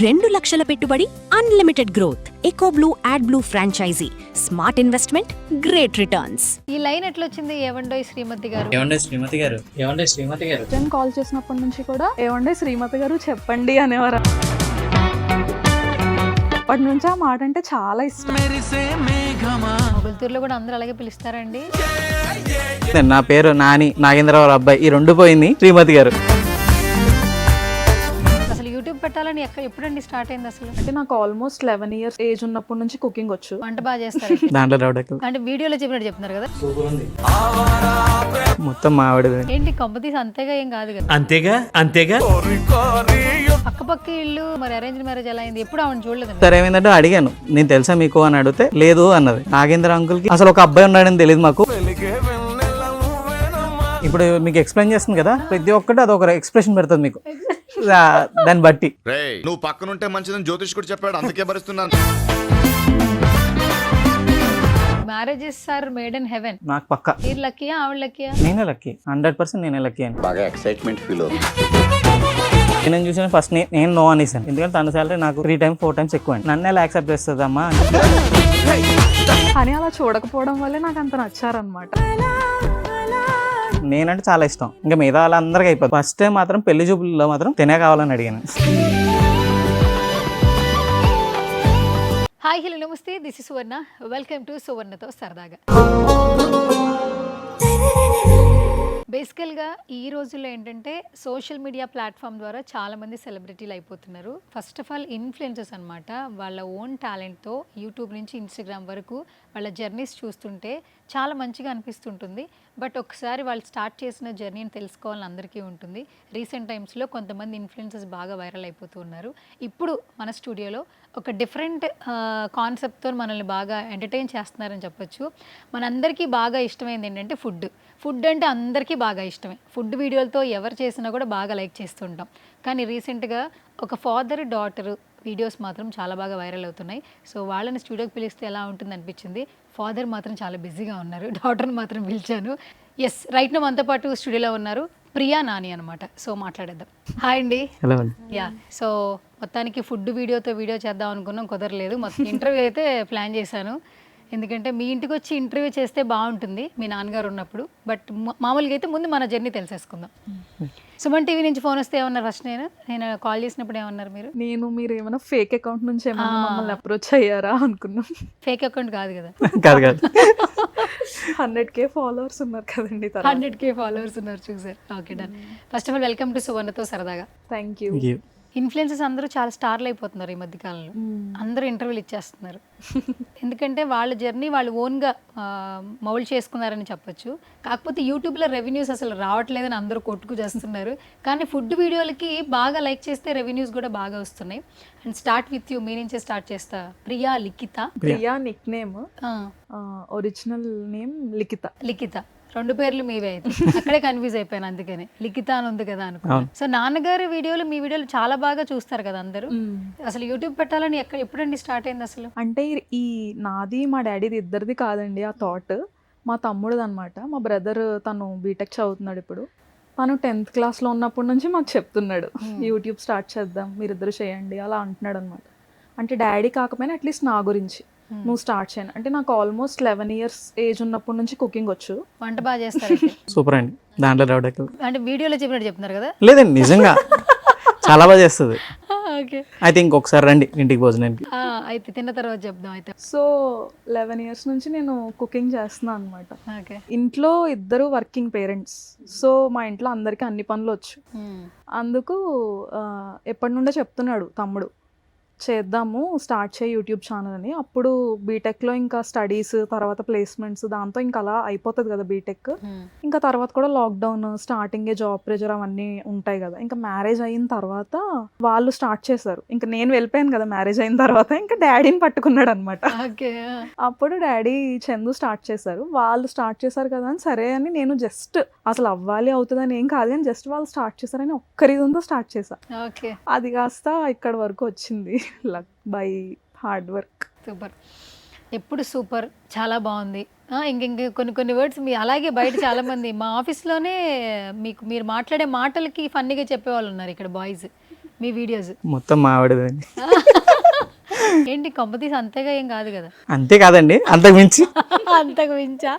2 లక్షల పెట్టుబడి, unlimited growth. EcoBlue AdBlue franchise. Smart investment, great returns. ఈ లైన్ ఎట్లా వచ్చింది? ఏవండోయ్ శ్రీమతి గారు, ఏమండే శ్రీమతి గారు, ఏమండే శ్రీమతి గారు. నేను కాల్ చేసినప్పటి నుంచి కూడా ఏమండే శ్రీమతి గారు చెప్పండి అనేవారు. అప్పటి నుంచి ఆ మాట అంటే చాలా ఇష్టం. మొగల్తూరులో కూడా అందరూ అలాగే పిలుస్తారండి. నా పేరు నాని, నాగేంద్రరావు అబ్బాయి. ఈ రెండు పోయింది శ్రీమతి గారు. అసలు యూట్యూబ్ పెట్టాలని ఎప్పుడండి స్టార్ట్ అయింది అసలు? అంటే నాకు ఆల్మోస్ట్ 11 years ఏజ్ ఉన్నప్పటి నుంచి కుకింగ్ వచ్చు. వంట బాగా చేస్తారు దాంట్లో రౌడకు అంటే వీడియోలో చెప్పినట్టు చెప్తున్నారు కదా. మొత్తం మావిడ. ఏంటి కంపతీస్ అంతేగా ఏం కాదు కదా. అంతేగా అంతేగా. పక్క ఇల్లు మరి అరేంజ్ మ్యారేజ్ ఎలా అయింది? ఎప్పుడు ఆవిడ చూడలేదు. సరే ఏమైందంటే అడిగాను, నేను తెలుసా మీకు అని అడిగితే లేదు అన్నది. నాగేంద్ర అంకుల్ కి అసలు ఒక అబ్బాయి ఉన్నాడని తెలియదు మాకు. ఇప్పుడు మీకు ఎక్స్ప్లెయిన్ చేస్తుంది కదా, ప్రతి ఒక్కటి అది ఒక ఎక్స్ప్రెషన్ పెడుతుంది మీకు దాన్ని బట్టి. నువ్వు పక్కనుంటే మంచిదని జ్యోతిష్ కూడా చెప్పాడు, అందుకే భరిస్తున్నాను. Marriages are made in heaven. నాకు పక్క. మీరు లక్కీయా ఆవిడ లక్కీయా? నేనే లక్కీ, 100% నేనే లక్కీ అని. బాగా ఎక్సైట్మెంట్ ఫీల్ అవుతుంది. నేను చూసిన ఫస్ట్ నేను నో అనేసాను, ఎందుకంటే తన సాలరీ నాకు 3 times 4 times ఎక్కువ అండి. నన్ను ఎలా యాక్సెప్ట్ చేస్తుందమ్మా. కానీ అలా చూడకపోవడం వల్లే నాకు అంత నచ్చారనమాట. నేనంటే చాలా ఇష్టం, ఇంకా మిగతా వాళ్ళందరికీ అయిపోతుంది. ఫస్ట్ టైం మాత్రం పెళ్లి చూపుల్లో మాత్రం తినే కావాలని అడిగాను. హాయ్ హలో నమస్తే, this is Suvarna. Welcome to సువర్ణతో సరదాగా. బేసికల్గా ఈ రోజుల్లో ఏంటంటే సోషల్ మీడియా ప్లాట్ఫామ్ ద్వారా చాలామంది సెలబ్రిటీలు అయిపోతున్నారు. ఫస్ట్ ఆఫ్ ఆల్ ఇన్ఫ్లుయెన్సర్స్ అనమాట. వాళ్ళ ఓన్ టాలెంట్తో యూట్యూబ్ నుంచి ఇన్స్టాగ్రామ్ వరకు వాళ్ళ జర్నీస్ చూస్తుంటే చాలా మంచిగా అనిపిస్తుంటుంది. బట్ ఒకసారి వాళ్ళు స్టార్ట్ చేసిన జర్నీని తెలుసుకోవాలని అందరికీ ఉంటుంది. రీసెంట్ టైమ్స్లో కొంతమంది ఇన్ఫ్లుయెన్సర్స్ బాగా వైరల్ అయిపోతూ ఉన్నారు. ఇప్పుడు మన స్టూడియోలో ఒక డిఫరెంట్ కాన్సెప్ట్తో మనల్ని బాగా ఎంటర్టైన్ చేస్తున్నారని చెప్పొచ్చు. మనందరికీ బాగా ఇష్టమైంది ఏంటంటే ఫుడ్ అంటే అందరికీ బాగా ఇష్టమే. ఫుడ్ వీడియోలతో ఎవరు చేసినా కూడా బాగా లైక్ చేస్తుంటాం. కానీ రీసెంట్గా ఒక ఫాదర్ డాటర్ వీడియోస్ మాత్రం చాలా బాగా వైరల్ అవుతున్నాయి. సో వాళ్ళని స్టూడియోకి పిలిస్తే ఎలా ఉంటుంది అనిపించింది. ఫాదర్ మాత్రం చాలా బిజీగా ఉన్నారు, డాటర్ని మాత్రం పిలిచాను. ఎస్, రైట్ నా మనతో పాటు స్టూడియోలో ఉన్నారు ప్రియా నాని అనమాట. సో మాట్లాడేద్దాం. హాయ్ అండి. హలో. యా, సో మొత్తానికి ఫుడ్ వీడియోతో వీడియో చేద్దాం అనుకున్నాం, కుదరలేదు. మొత్తం ఇంటర్వ్యూ అయితే ప్లాన్ చేశాను, ఎందుకంటే మీ ఇంటికి వచ్చి ఇంటర్వ్యూ చేస్తే బాగుంటుంది మీ నాన్నగారు ఉన్నప్పుడు. బట్ మామూలుగా అయితే ముందు మన జర్నీ తెలిసేసుకుందాం. సుమన్ టీవీ నుంచి ఫోన్ వస్తే ఏమన్నారు ఫస్ట్? నేను కాల్ చేసినప్పుడు ఏమన్నారు మీరు? మీరు ఏమైనా ఫేక్ అకౌంట్ నుంచి ఏమైనా మమ్మల్ని అప్రోచ్ అయ్యారా అనుకున్నాం. ఫేక్ అకౌంట్ కాదు కదా. కాదు 100K ఫాలోవర్స్ ఉన్నారు కదండి. 100K ఫాలోవర్స్ ఉన్నారు, చూసారు. Okay, done. First of all welcome to సువర్ణతో సరదాగా. Thank you. ఇన్ఫ్లుయెన్సర్స్ అందరూ చాలా స్టార్లు అయిపోతున్నారు ఈ మధ్యకాలంలో. అందరూ ఇంటర్వ్యూలు ఇచ్చేస్తున్నారు. ఎందుకంటే వాళ్ళ జర్నీ వాళ్ళు ఓన్గా మౌల్డ్ చేసుకున్నారని చెప్పొచ్చు. కాకపోతే యూట్యూబ్లో రెవెన్యూస్ అసలు రావట్లేదని అందరూ కొట్టుకు చేస్తున్నారు. కానీ ఫుడ్ వీడియోలకి బాగా లైక్ చేస్తే రెవెన్యూస్ కూడా బాగా వస్తున్నాయి. అండ్ స్టార్ట్ విత్ యూ, మీ నుంచే స్టార్ట్ చేస్తా. Priya nick name, original name Likhita. 2 పేర్లు మీవే అయితే. అక్కడే కన్ఫ్యూజ్ అయిపోయాను, అందుకని లిఖిత అని ఉంది కదా అనుకో. సో నాన్నగారి వీడియోలు మీ వీడియోలు చాలా బాగా చూస్తారు కదా అందరూ. అసలు యూట్యూబ్ పెట్టాలని ఎప్పుడండి స్టార్ట్ అయింది అసలు? అంటే ఈ నాది మా డాడీది ఇద్దరిది కాదండి ఆ థాట్. మా తమ్ముడిది అనమాట. మా బ్రదర్ తను బీటెక్ చదువుతున్నాడు ఇప్పుడు. తను 10th క్లాస్లో ఉన్నప్పటి నుంచి మాకు చెప్తున్నాడు యూట్యూబ్ స్టార్ట్ చేద్దాం, మీరిద్దరు చేయండి అలా అంటున్నాడు అనమాట. అంటే డాడీ కాకపోయినా అట్లీస్ట్ నా గురించి నువ్వు స్టార్ట్ చేయను అంటే. నాకు ఆల్మోస్ట్ 11 years ఏజ్ ఉన్నప్పటి నుంచి కుకింగ్ వచ్చు. వంట బాగా చేస్తారు. సూపర్ అండి. దాంట్లో రౌడకు అంటే వీడియోలో చెప్పినట్టు చెప్తున్నారు కదా. లేదండి, నిజంగా చాలా బాగా చేస్తుంది. ఓకే, అయితే ఇంకొకసారి రండి ఇంటికి భోజనానికి. అయితే తిన్న తర్వాత చెప్దాం. అయితే సో 11 years నుంచి నేను కుకింగ్ చేస్తున్నాను అనమాట. ఓకే, ఇంట్లో ఇద్దరు వర్కింగ్ పేరెంట్స్. సో మా ఇంట్లో అందరికీ అన్ని పనులు వచ్చు. అందుకు ఎప్పటి నుండో చెప్తున్నాడు తమ్ముడు, చేద్దాము స్టార్ట్ చేయి యూట్యూబ్ ఛానల్ అని. అప్పుడు బీటెక్లో ఇంకా స్టడీస్, తర్వాత ప్లేస్మెంట్స్, దాంతో ఇంకా అలా అయిపోతుంది కదా బీటెక్. ఇంకా తర్వాత కూడా లాక్డౌన్, స్టార్టింగే జాబ్ ప్రెజర్ అవన్నీ ఉంటాయి కదా. ఇంకా మ్యారేజ్ అయిన తర్వాత వాళ్ళు స్టార్ట్ చేశారు. ఇంకా నేను వెళ్ళిపోయాను కదా మ్యారేజ్ అయిన తర్వాత. ఇంకా డాడీని పట్టుకున్నాడు అనమాట. అప్పుడు డాడీ చందు స్టార్ట్ చేశారు. వాళ్ళు స్టార్ట్ చేశారు కదా అని సరే అని నేను జస్ట్ అసలు అవ్వాలి అవుతుందని ఏం కాదు అని జస్ట్ వాళ్ళు స్టార్ట్ చేశారని ఒక్క రీజన్తో స్టార్ట్ చేశా. అది కాస్త ఇక్కడ వరకు వచ్చింది luck by hard work. Super, ఎప్పుడు సూపర్, చాలా బాగుంది. ఇంక కొన్ని వర్డ్స్ మీ అలాగే బయట చాలామంది మా ఆఫీస్లోనే మీరు మాట్లాడే మాటలకి ఫన్నీగా చెప్పేవాళ్ళు ఉన్నారు ఇక్కడ బాయ్స్. మీ వీడియోస్ మొత్తం మా ఆవిడదండి. ఏంటి కొంపతీసి అంతేగా ఏం కాదు కదా. అంతే కాదండి, అంతకు మించి అంతకు మించా.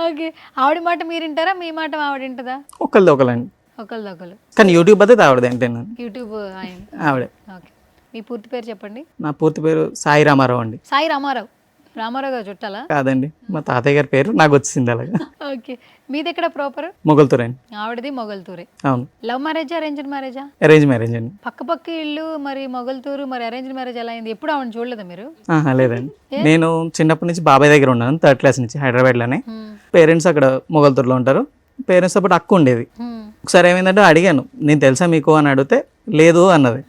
ఓకే, ఆవిడ మాట మీరు వింటారా, మీ మాట ఆవిడ వింటదా? ఒకళ్ళది ఒకళ్ళండి. ఒకళ్ళు కానీ యూట్యూబ్ అయితే ఆవిడదే అంటే యూట్యూబ్ ఆయన. ఆవిడే. ఓకే, మీ పూర్తి పేరు చెప్పండి. నా పూర్తి పేరు సాయి రామారావు అండి. సాయి రామారావు. రామారావు గారు చుట్టాలా? కాదండి, మా తాతయ్య గారి పేరు నాకు వచ్చింది అలాగా. ఓకే, మీది ఎక్కడ ప్రాపర్? మొగల్తూర్ అండి. ఆవిడది మొగల్తూరే. అవును. లవ్ మ్యారేజా, అరేంజ్డ్ మ్యారేజా? అరేంజ్ మ్యారేజ్ అండి. పక్క ఇల్లు, మరి మొగల్తూరు, మరి అరేంజ్డ్ మ్యారేజ్ ఎలా అయింది? ఎప్పుడు ఆవిడ చూడలేదా మీరు? లేదండి, నేను చిన్నప్పటి నుంచి బాబాయ్ దగ్గర ఉన్నాను, 3rd క్లాస్ నుంచి హైదరాబాద్లోనే. పేరెంట్స్ అక్కడ మొగల్తూరులో ఉంటారు. పేరెంట్స్ అప్పుడు అక్క ఉండేది. ఒకసారి ఏమైందంటే అడిగాను, నేను తెలుసా మీకు అని అడిగితే లేదు అన్నది.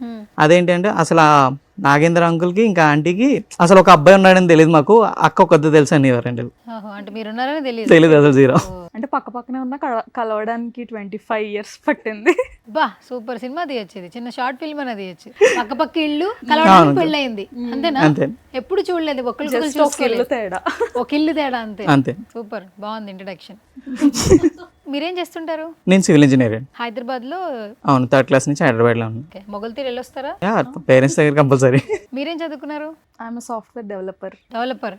అదేంటి అంటే అసలు ఆ నాగేంద్ర అంకుల్కి ఇంకా ఆంటీకి అసలు ఒక అబ్బాయి ఉన్నాడని తెలియదు, మాకు అక్క ఒక్కద్దు తెలుసు అని ఎవరండి. అంటే మీరు ఉన్నారని తెలియదు అసలు, 0. అంటే పక్కనే ఉన్న కలవడానికి 25 years పట్టింది. బా సూపర్, సినిమా తీయొచ్చేది, చిన్న షార్ట్ ఫిల్మ్ అనేది తీయచ్చు. పక్క ఇల్లు కలవడానికి పెళ్ళయింది, అంతేనా? ఎప్పుడు చూడలేదు, ఇల్లు తేడా, ఒక ఇల్లు తేడా, అంతే. అంతే. సూపర్, బాగుంది ఇంట్రడక్షన్. మీరేం చేస్తుంటారు? నేను సివిల్ ఇంజనీర్ అండి. హైదరాబాద్ లో? అవును, 3rd క్లాస్ నుంచి హైదరాబాద్లో ఉన్నాను. మొగల్తీరు వెళ్ళొస్తారా? పేరెంట్స్ దగ్గర కంపల్సరీ. మీరేం చదువుకున్నారు? I'm software developer.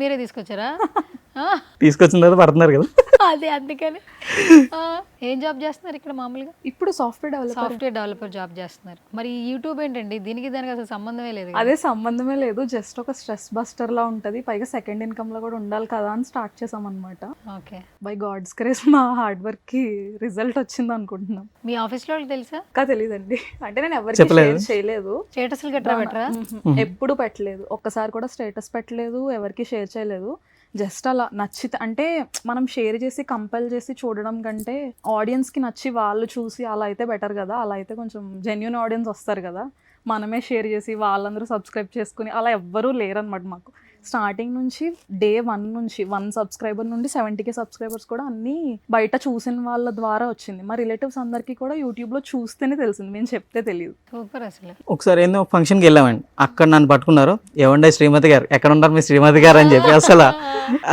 మీరే తీసుకొచ్చారా? తీసుకొచ్చిన తర్వాత పడుతున్నారు కదా. అదే అందుకని. ఏం జాబ్ చేస్తున్నారు ఇక్కడ మామూలుగా? ఇప్పుడు సాఫ్ట్వేర్ డెవలపర్ జాబ్ చేస్తున్నారు. మరి యూట్యూబ్ ఏంటండి, దీనికి అసలు సంబంధమే లేదు. అదే సంబంధమే లేదు, జస్ట్ ఒక స్ట్రెస్ బస్టర్ లా ఉంటది, పైగా సెకండ్ ఇన్కమ్ లో కూడా ఉండాలి కదా అని స్టార్ట్ చేసాం అనమాట. ఓకే, బై గాడ్స్ గ్రేస్ మా హార్డ్ వర్క్ కి రిజల్ట్ వచ్చింది అనుకుంటున్నాం. మీ ఆఫీస్ లో తెలుసా? తెలీదండి, అంటే నేను ఎవరికి షేర్ చేయలేదు. స్టేటస్లు గట్రా పెట్టరా? ఎప్పుడు పెట్టలేదు, ఒక్కసారి కూడా స్టేటస్ పెట్టలేదు, ఎవరికి షేర్ చేయలేదు. జస్ట్ అలా నచ్చితే, అంటే మనం షేర్ చేసి కంపెల్ చేసి చూడడం కంటే ఆడియన్స్కి నచ్చి వాళ్ళు చూసి అలా అయితే బెటర్ కదా. అలా అయితే కొంచెం జెన్యూన్ ఆడియన్స్ వస్తారు కదా. మనమే షేర్ చేసి వాళ్ళందరూ సబ్స్క్రైబ్ చేసుకుని అలా ఎవ్వరూ లేరనమాట మాకు. స్టార్టింగ్ నుంచి డే 1 నుంచి 1 సబ్స్క్రైబర్ నుండి 70K సబ్స్క్రైబర్స్ కూడా అన్నీ బయట చూసిన వాళ్ళ ద్వారా వచ్చింది. మా రిలేటివ్స్ అందరికీ కూడా యూట్యూబ్లో చూస్తేనే తెలిసింది, మేము చెప్తే తెలియదు. సూపర్. అసలు ఒకసారి ఏందో ఫంక్షన్కి వెళ్ళామండి, అక్కడ నన్ను పట్టుకున్నారు, ఏమండే శ్రీమతి గారు ఎక్కడ ఉన్నారు మీ శ్రీమతి గారు అని చెప్పి.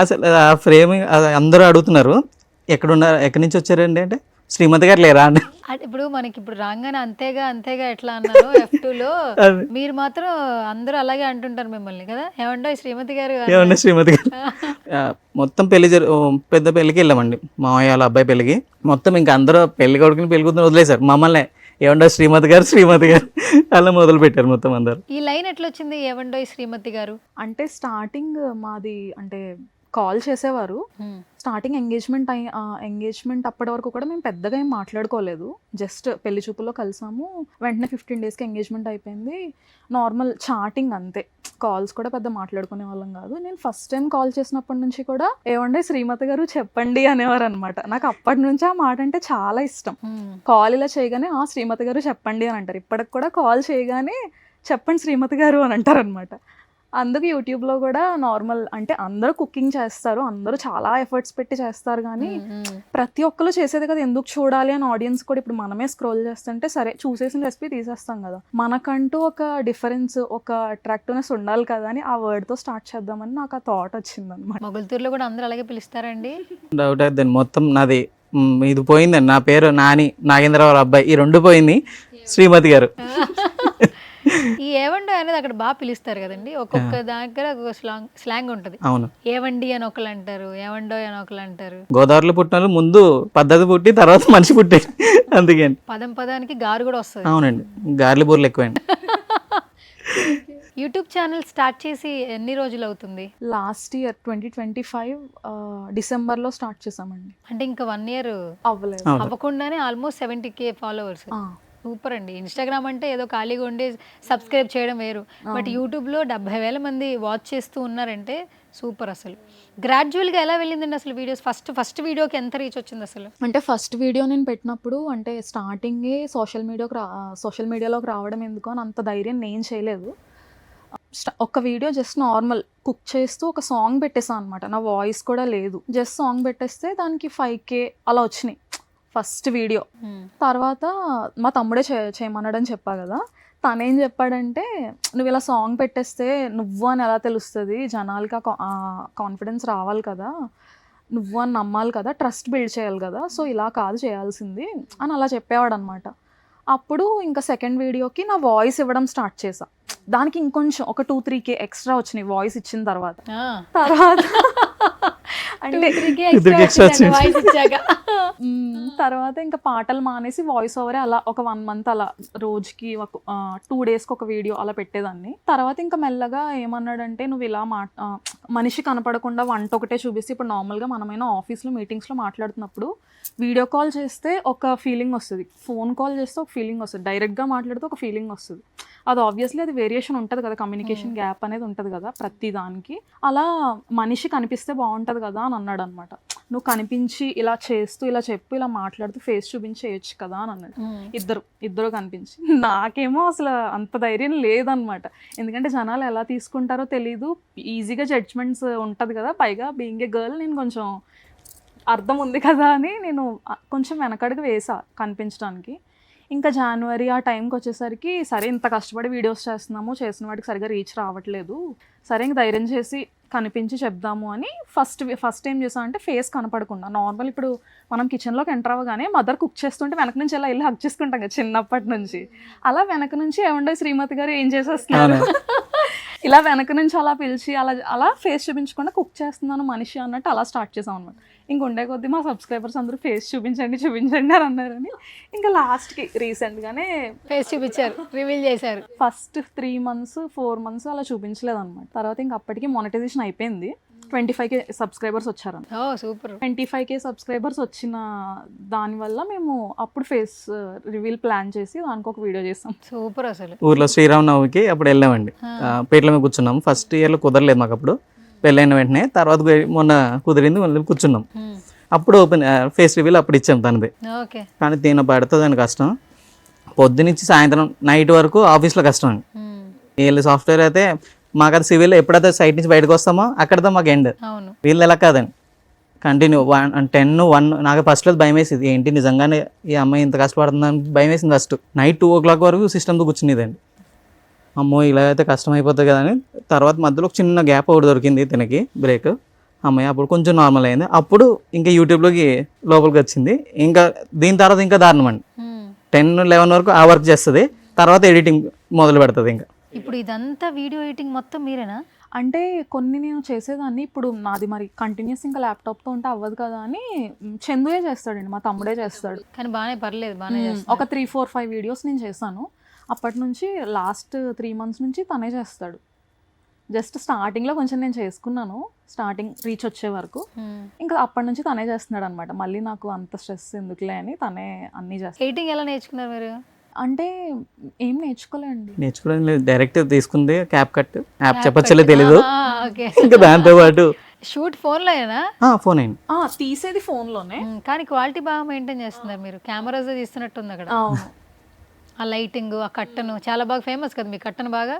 అసలు ఆ ఫ్రేమింగ్ అందరూ అడుగుతున్నారు, ఎక్కడి నుంచి వచ్చారండి అంటే శ్రీమతి గారు లేరా అని. ఇప్పుడు మనకి ఇప్పుడు రాగానే అంతేగా ఎట్లా అన్నారు F2లో, మీరు మాత్రం అందరూ అలాగే అంటుంటారు మిమ్మల్ని కదా, ఏమండో శ్రీమతి గారు. శ్రీమతి గారు మొత్తం పెద్ద పెళ్ళికి వెళ్ళామండి, మామయ్య వాళ్ళ అబ్బాయి పెళ్ళికి. మొత్తం ఇంకా అందరూ పెళ్లి కొడుకుని పెళ్లి కూతురు వదిలేశారు, మమ్మల్ని ఏమండో శ్రీమతి గారు అలా మొదలు పెట్టారు మొత్తం అందరు. ఈ లైన్ ఎట్లా వచ్చింది ఏమండో శ్రీమతి గారు అంటే? స్టార్టింగ్ మాది అంటే కాల్ చేసేవారు, స్టార్టింగ్ ఎంగేజ్మెంట్ అప్పటి వరకు కూడా మేము పెద్దగా ఏం మాట్లాడుకోలేదు, జస్ట్ పెళ్లి చూపుల్లో కలిసాము, వెంటనే 15 daysకి ఎంగేజ్మెంట్ అయిపోయింది. నార్మల్ చాటింగ్ అంతే, కాల్స్ కూడా పెద్ద మాట్లాడుకునే వాళ్ళం కాదు. నేను ఫస్ట్ టైం కాల్ చేసినప్పటి నుంచి కూడా ఏమండే శ్రీమతి గారు చెప్పండి అనేవారు అనమాట. నాకు అప్పటి నుంచి ఆ మాట అంటే చాలా ఇష్టం. కాల్ ఇలా చేయగానే శ్రీమతి గారు చెప్పండి అని అంటారు. ఇప్పటికి కూడా కాల్ చేయగానే చెప్పండి శ్రీమతి గారు అని అంటారు అనమాట. అందుకు యూట్యూబ్లో కూడా నార్మల్, అంటే అందరూ కుకింగ్ చేస్తారు, అందరూ చాలా ఎఫర్ట్స్ పెట్టి చేస్తారు, కానీ ప్రతి ఒక్కరు చేసేది కదా, ఎందుకు చూడాలి అని ఆడియన్స్ కూడా. ఇప్పుడు మనమే స్క్రోల్ చేస్తుంటే సరే చూసేసిన రెసిపీ తీసేస్తాం కదా, మనకంటూ ఒక డిఫరెన్స్, ఒక అట్రాక్టివ్నెస్ ఉండాలి కదా అని ఆ వర్డ్తో స్టార్ట్ చేద్దామని నాకు ఆ థాట్ వచ్చింది అనమాట. మొగల్తూరులో కూడా అందరూ అలాగే పిలుస్తారండి? డౌట్ అయితే మొత్తం నాది ఇది పోయిందండి, నా పేరు నాగేంద్రరావు అబ్బాయి, ఈ 2 పోయింది, శ్రీమతి గారు. ఈ ఏవండి అనేది అక్కడ బాగా పిలుస్తారు కదండి, ఒక్కొక్క దగ్గర ఒక స్లాంగ్ ఉంటుంది. అవును, ఏవండి అని ఒకళ్ళు అంటారు, ఏవండో అని ఒకళ్ళు అంటారు. గోదావరిలో పుట్టిన ముందు పద్ధతి పుట్టి తర్వాత మనిషి పుట్టాడు, అందుకే పదానికి గారు కూడా వస్తుంది. అవునండి, గార్లి బూర్లు ఎక్కువండి. యూట్యూబ్ ఛానల్ స్టార్ట్ చేసి ఎన్ని రోజులు అవుతుంది? లాస్ట్ ఇయర్ 2025 డిసెంబర్లో స్టార్ట్ చేసామండి. అంటే ఇంకా 1 year అవ్వకుండానే ఆల్మోస్ట్ 70K ఫాలోవర్స్. సూపర్ అండి. ఇన్స్టాగ్రామ్ అంటే ఏదో ఖాళీగా ఉండి సబ్స్క్రైబ్ చేయడం వేరు, బట్ యూట్యూబ్లో 70,000 మంది వాచ్ చేస్తూ ఉన్నారంటే సూపర్. అసలు గ్రాడ్యువల్గా ఎలా వెళ్ళిందండి అసలు వీడియోస్? ఫస్ట్ వీడియోకి ఎంత రీచ్ వచ్చింది అసలు? అంటే ఫస్ట్ వీడియో నేను పెట్టినప్పుడు, అంటే స్టార్టింగే సోషల్ మీడియాలోకి రావడం ఎందుకు అని అంత ధైర్యం నేను చేయలేదు. ఒక వీడియో జస్ట్ నార్మల్ కుక్ చేస్తూ ఒక సాంగ్ పెట్టేసాను అనమాట, నా వాయిస్ కూడా లేదు, జస్ట్ సాంగ్ పెట్టేస్తే దానికి 5K అలా వచ్చినాయి ఫస్ట్ వీడియో. తర్వాత మా తమ్ముడే చేయమన్నాడని చెప్పా కదా, తనేం చెప్పాడంటే, నువ్వు ఇలా సాంగ్ పెట్టేస్తే నువ్వు అని ఎలా తెలుస్తుంది, జనాలకి కాన్ఫిడెన్స్ రావాలి కదా, నువ్వు అని నమ్మాలి కదా, ట్రస్ట్ బిల్డ్ చేయాలి కదా, సో ఇలా కాదు చేయాల్సింది అని అలా చెప్పేవాడు అనమాట. అప్పుడు ఇంకా సెకండ్ వీడియోకి నా వాయిస్ ఇవ్వడం స్టార్ట్ చేసా. దానికి ఇంకొంచెం ఒక 2-3K ఎక్స్ట్రా వచ్చినాయి వాయిస్ ఇచ్చిన తర్వాత. అంటే తర్వాత ఇంకా పాటలు మానేసి వాయిస్ ఓవరే అలా ఒక 1 month అలా రోజుకి ఒక 2 daysకి ఒక వీడియో అలా పెట్టేదాన్ని. తర్వాత ఇంకా మెల్లగా ఏమన్నాడంటే, నువ్వు ఇలా మనిషి కనపడకుండా వంట ఒకటే చూపిస్తే, ఇప్పుడు నార్మల్గా మనమైనా ఆఫీస్లో మీటింగ్స్లో మాట్లాడుతున్నప్పుడు వీడియో కాల్ చేస్తే ఒక ఫీలింగ్ వస్తుంది, ఫోన్ కాల్ చేస్తే ఒక ఫీలింగ్ వస్తుంది, డైరెక్ట్గా మాట్లాడితే ఒక ఫీలింగ్ వస్తుంది. అది ఆబ్వియస్లీ అది వేరియేషన్ ఉంటుంది కదా, కమ్యూనికేషన్ గ్యాప్ అనేది ఉంటుంది కదా ప్రతి దానికి. అలా మనిషి కనిపిస్తే బాగుంటుంది కదా అని అన్నాడు అనమాట. నువ్వు కనిపించి ఇలా చేస్తూ ఇలా చెప్పు ఇలా మాట్లాడుతూ ఫేస్ చూపించి చేయొచ్చు కదా అని అన్నాడు. ఇద్దరు కనిపించి. నాకేమో అసలు అంత ధైర్యం లేదనమాట, ఎందుకంటే జనాలు ఎలా తీసుకుంటారో తెలీదు, ఈజీగా జడ్జ్మెంట్స్ ఉంటుంది కదా, పైగా బీయింగ్ ఏ గర్ల్ నేను కొంచెం అర్థం ఉంది కదా అని నేను కొంచెం వెనకడుగు వేసా కనిపించడానికి. ఇంకా జనవరి ఆ టైంకి వచ్చేసరికి, సరే ఇంత కష్టపడి వీడియోస్ చేస్తున్నాము, చేసిన వాటికి సరిగా రీచ్ రావట్లేదు, సరే ఇంక ధైర్యం చేసి కనిపించి చెప్దాము అని ఫస్ట్ ఏం చేసాం అంటే, ఫేస్ కనపడకుండా నార్మల్ ఇప్పుడు మనం కిచెన్లోకి ఎంటర్ అవ్వగానే మదర్ కుక్ చేస్తుంటే వెనక నుంచి ఎలా వెళ్ళి హక్ చేసుకుంటాం కదా చిన్నప్పటి నుంచి, అలా వెనక నుంచి ఏమండే శ్రీమతి గారు ఏం చేసేస్తున్నారు ఇలా వెనక నుంచి అలా పిలిచి అలా ఫేస్ చూపించకుండా కుక్ చేస్తున్నాను మనిషి అన్నట్టు అలా స్టార్ట్ చేసాం అనమాట. ఇంక ఉండే కొద్దీ మా సబ్స్క్రైబర్స్ అందరూ ఫేస్ చూపించండి అని అన్నారని ఇంకా లాస్ట్కి రీసెంట్గానే ఫేస్ చూపించారు, రివీల్ చేశారు. ఫస్ట్ 3 months 4 months అలా చూపించలేదు అనమాట. తర్వాత ఇంక అప్పటికి మానిటైజేషన్ అయిపోయింది, 25K సబ్స్క్రైబర్స్ వచ్చారని. సూపర్. 25K సబ్స్క్రైబర్స్ వచ్చిన దానివల్ల మేము అప్పుడు ఫేస్ రివీల్ ప్లాన్ చేసి దానికి ఒక వీడియో చేస్తాం. సూపర్. అసలు ఊర్లో శ్రీరామనవమికి అప్పుడు వెళ్ళామండి, పేట్ల మీద కూర్చున్నాము. ఫస్ట్ ఇయర్లో కుదరలేదు మాకు, అప్పుడు పెళ్ళైన వెంటనే. తర్వాత మొన్న కుదిరింది, మళ్ళీ కూర్చున్నాం. అప్పుడు ఓపెన్ ఫేస్ రివీల్ అప్పుడు ఇచ్చాం తనది. కానీ దీని పడుతుంది అని కష్టం, పొద్దునుంచి సాయంత్రం నైట్ వరకు ఆఫీస్లో కష్టం అండి. వీళ్ళు సాఫ్ట్వేర్ అయితే మాకు అది సివిల్ ఎప్పుడైతే సైట్ నుంచి బయటకు వస్తామో అక్కడతో మాకు ఎండ్. వీళ్ళు ఎలా కాదండి, కంటిన్యూ 10, 1 నాకు ఫస్ట్లో భయం వేసింది, ఏంటి నిజంగానే ఈ అమ్మాయి ఇంత కష్టపడుతుందని భయం వేసింది. ఫస్ట్ నైట్ 2 o'clock వరకు సిస్టమ్తో కూర్చునేదండి. అమ్మో ఇలా అయితే కష్టం అయిపోతుంది కదా అని. తర్వాత మధ్యలో ఒక చిన్న గ్యాప్ ఒకటి దొరికింది తినకి, బ్రేక్. అమ్మాయి అప్పుడు కొంచెం నార్మల్ అయింది. అప్పుడు ఇంకా యూట్యూబ్లోకి లోపలికి వచ్చింది. ఇంకా దీని తర్వాత ఇంకా దారుణం అండి, 10-11 వరకు ఆ వర్క్ చేస్తుంది, తర్వాత ఎడిటింగ్ మొదలు పెడుతుంది. ఇంకా ఇప్పుడు ఇదంతా వీడియో ఎడిటింగ్ మొత్తం మీరేనా? అంటే కొన్ని నేను చేసేదాన్ని, ఇప్పుడు నాది మరి కంటిన్యూస్ ఇంకా ల్యాప్టాప్తో ఉంటే అవ్వదు కదా అని చందుయే చేస్తాడండి, మా తమ్ముడే చేస్తాడు. కానీ బాగానే పర్లేదు, బాగానే ఒక 3-4-5 వీడియోస్ నేను చేశాను. అప్పటి నుంచి లాస్ట్ 3 months నుంచి తనే చేస్తాడు. జస్ట్ స్టార్టింగ్లో కొంచెం నేను చేసుకున్నాను, స్టార్టింగ్ రీచ్ వచ్చే వరకు. ఇంకా అప్పటి నుంచి తనే చేస్తున్నాడు అనమాట. మళ్ళీ నాకు అంత స్ట్రెస్ ఎందుకులే అని తనే అన్నీ చేస్తాడు. ఎడిటింగ్ ఎలా నేర్చుకున్నారు మీరు? అంటే ఏం నేర్చుకోలేండి, నేర్చుకోవడం లేదు, డైరెక్ట్ తీసుకుంది క్యాప్ కట్ యాప్, చెప్పచ్చలే తెలీదు. ఇంకా దాంతో పాటు షూట్ ఫోన్లోనేనా? ఫోన్ అయింది, తీసేది ఫోన్లోనే. కానీ క్వాలిటీ బాగా మెయింటైన్ చేస్తున్నారు మీరు, కెమెరాస్ తీస్తున్నట్టుంది అక్కడ. ఆ లైటింగ్, ఆ కట్టను చాలా బాగా ఫేమస్ కదా మీ కట్టను బాగా.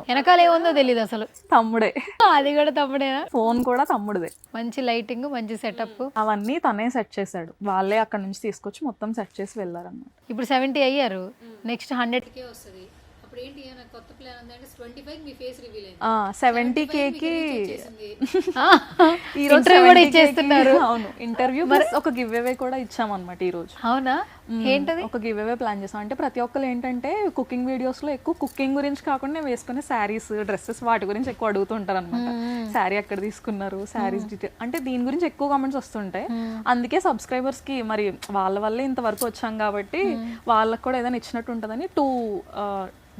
వెనకాల ఏముందో తెలియదు అసలు. తమ్ముడే, అది కూడా తమ్ముడేనా? ఫోన్ కూడా తమ్ముడిదే. మంచి లైటింగ్, మంచి సెటప్, అవన్నీ తనే సెట్ చేశాడు. వాళ్ళే అక్కడ నుంచి తీసుకొచ్చి మొత్తం సెట్ చేసి వెళ్ళారన్నమాట. ఇప్పుడు 70 అయ్యారు, నెక్స్ట్ 100K వస్తుంది. అప్పుడు ఏంటి కొత్త ప్లాన్ ఉందంటే 25 మీ ఫేస్ రివీల్ అయింది. 70Kకి ఇంటర్వ్యూ కూడా ఇచ్చేస్తున్నారు. అవును, ఇంటర్వ్యూ ప్లస్ ఒక గివ్ అవే కూడా ఇచ్చామన్నమాట ఈ రోజు. అవునా? ఏంటది? ఒక గివ్ అవే ప్లాన్ చేసాం. అంటే ప్రతి ఒక్కరు ఏంటంటే కుకింగ్ వీడియోస్ లో ఎక్కువ కుకింగ్ గురించి కాకుండా వేసుకునే శారీస్, డ్రెస్సెస్ వాటి గురించి ఎక్కువ అడుగుతుంటారు అనమాట. శారీ ఎక్కడ తీసుకున్నారు, శారీస్ డీటెయిల్, అంటే దీని గురించి ఎక్కువ కామెంట్స్ వస్తుంటాయి. అందుకే సబ్స్క్రైబర్స్ కి మరి వాళ్ళ వల్లే ఇంతవరకు వచ్చాం కాబట్టి వాళ్ళకి కూడా ఏదైనా ఇచ్చినట్టు ఉంటుందని 2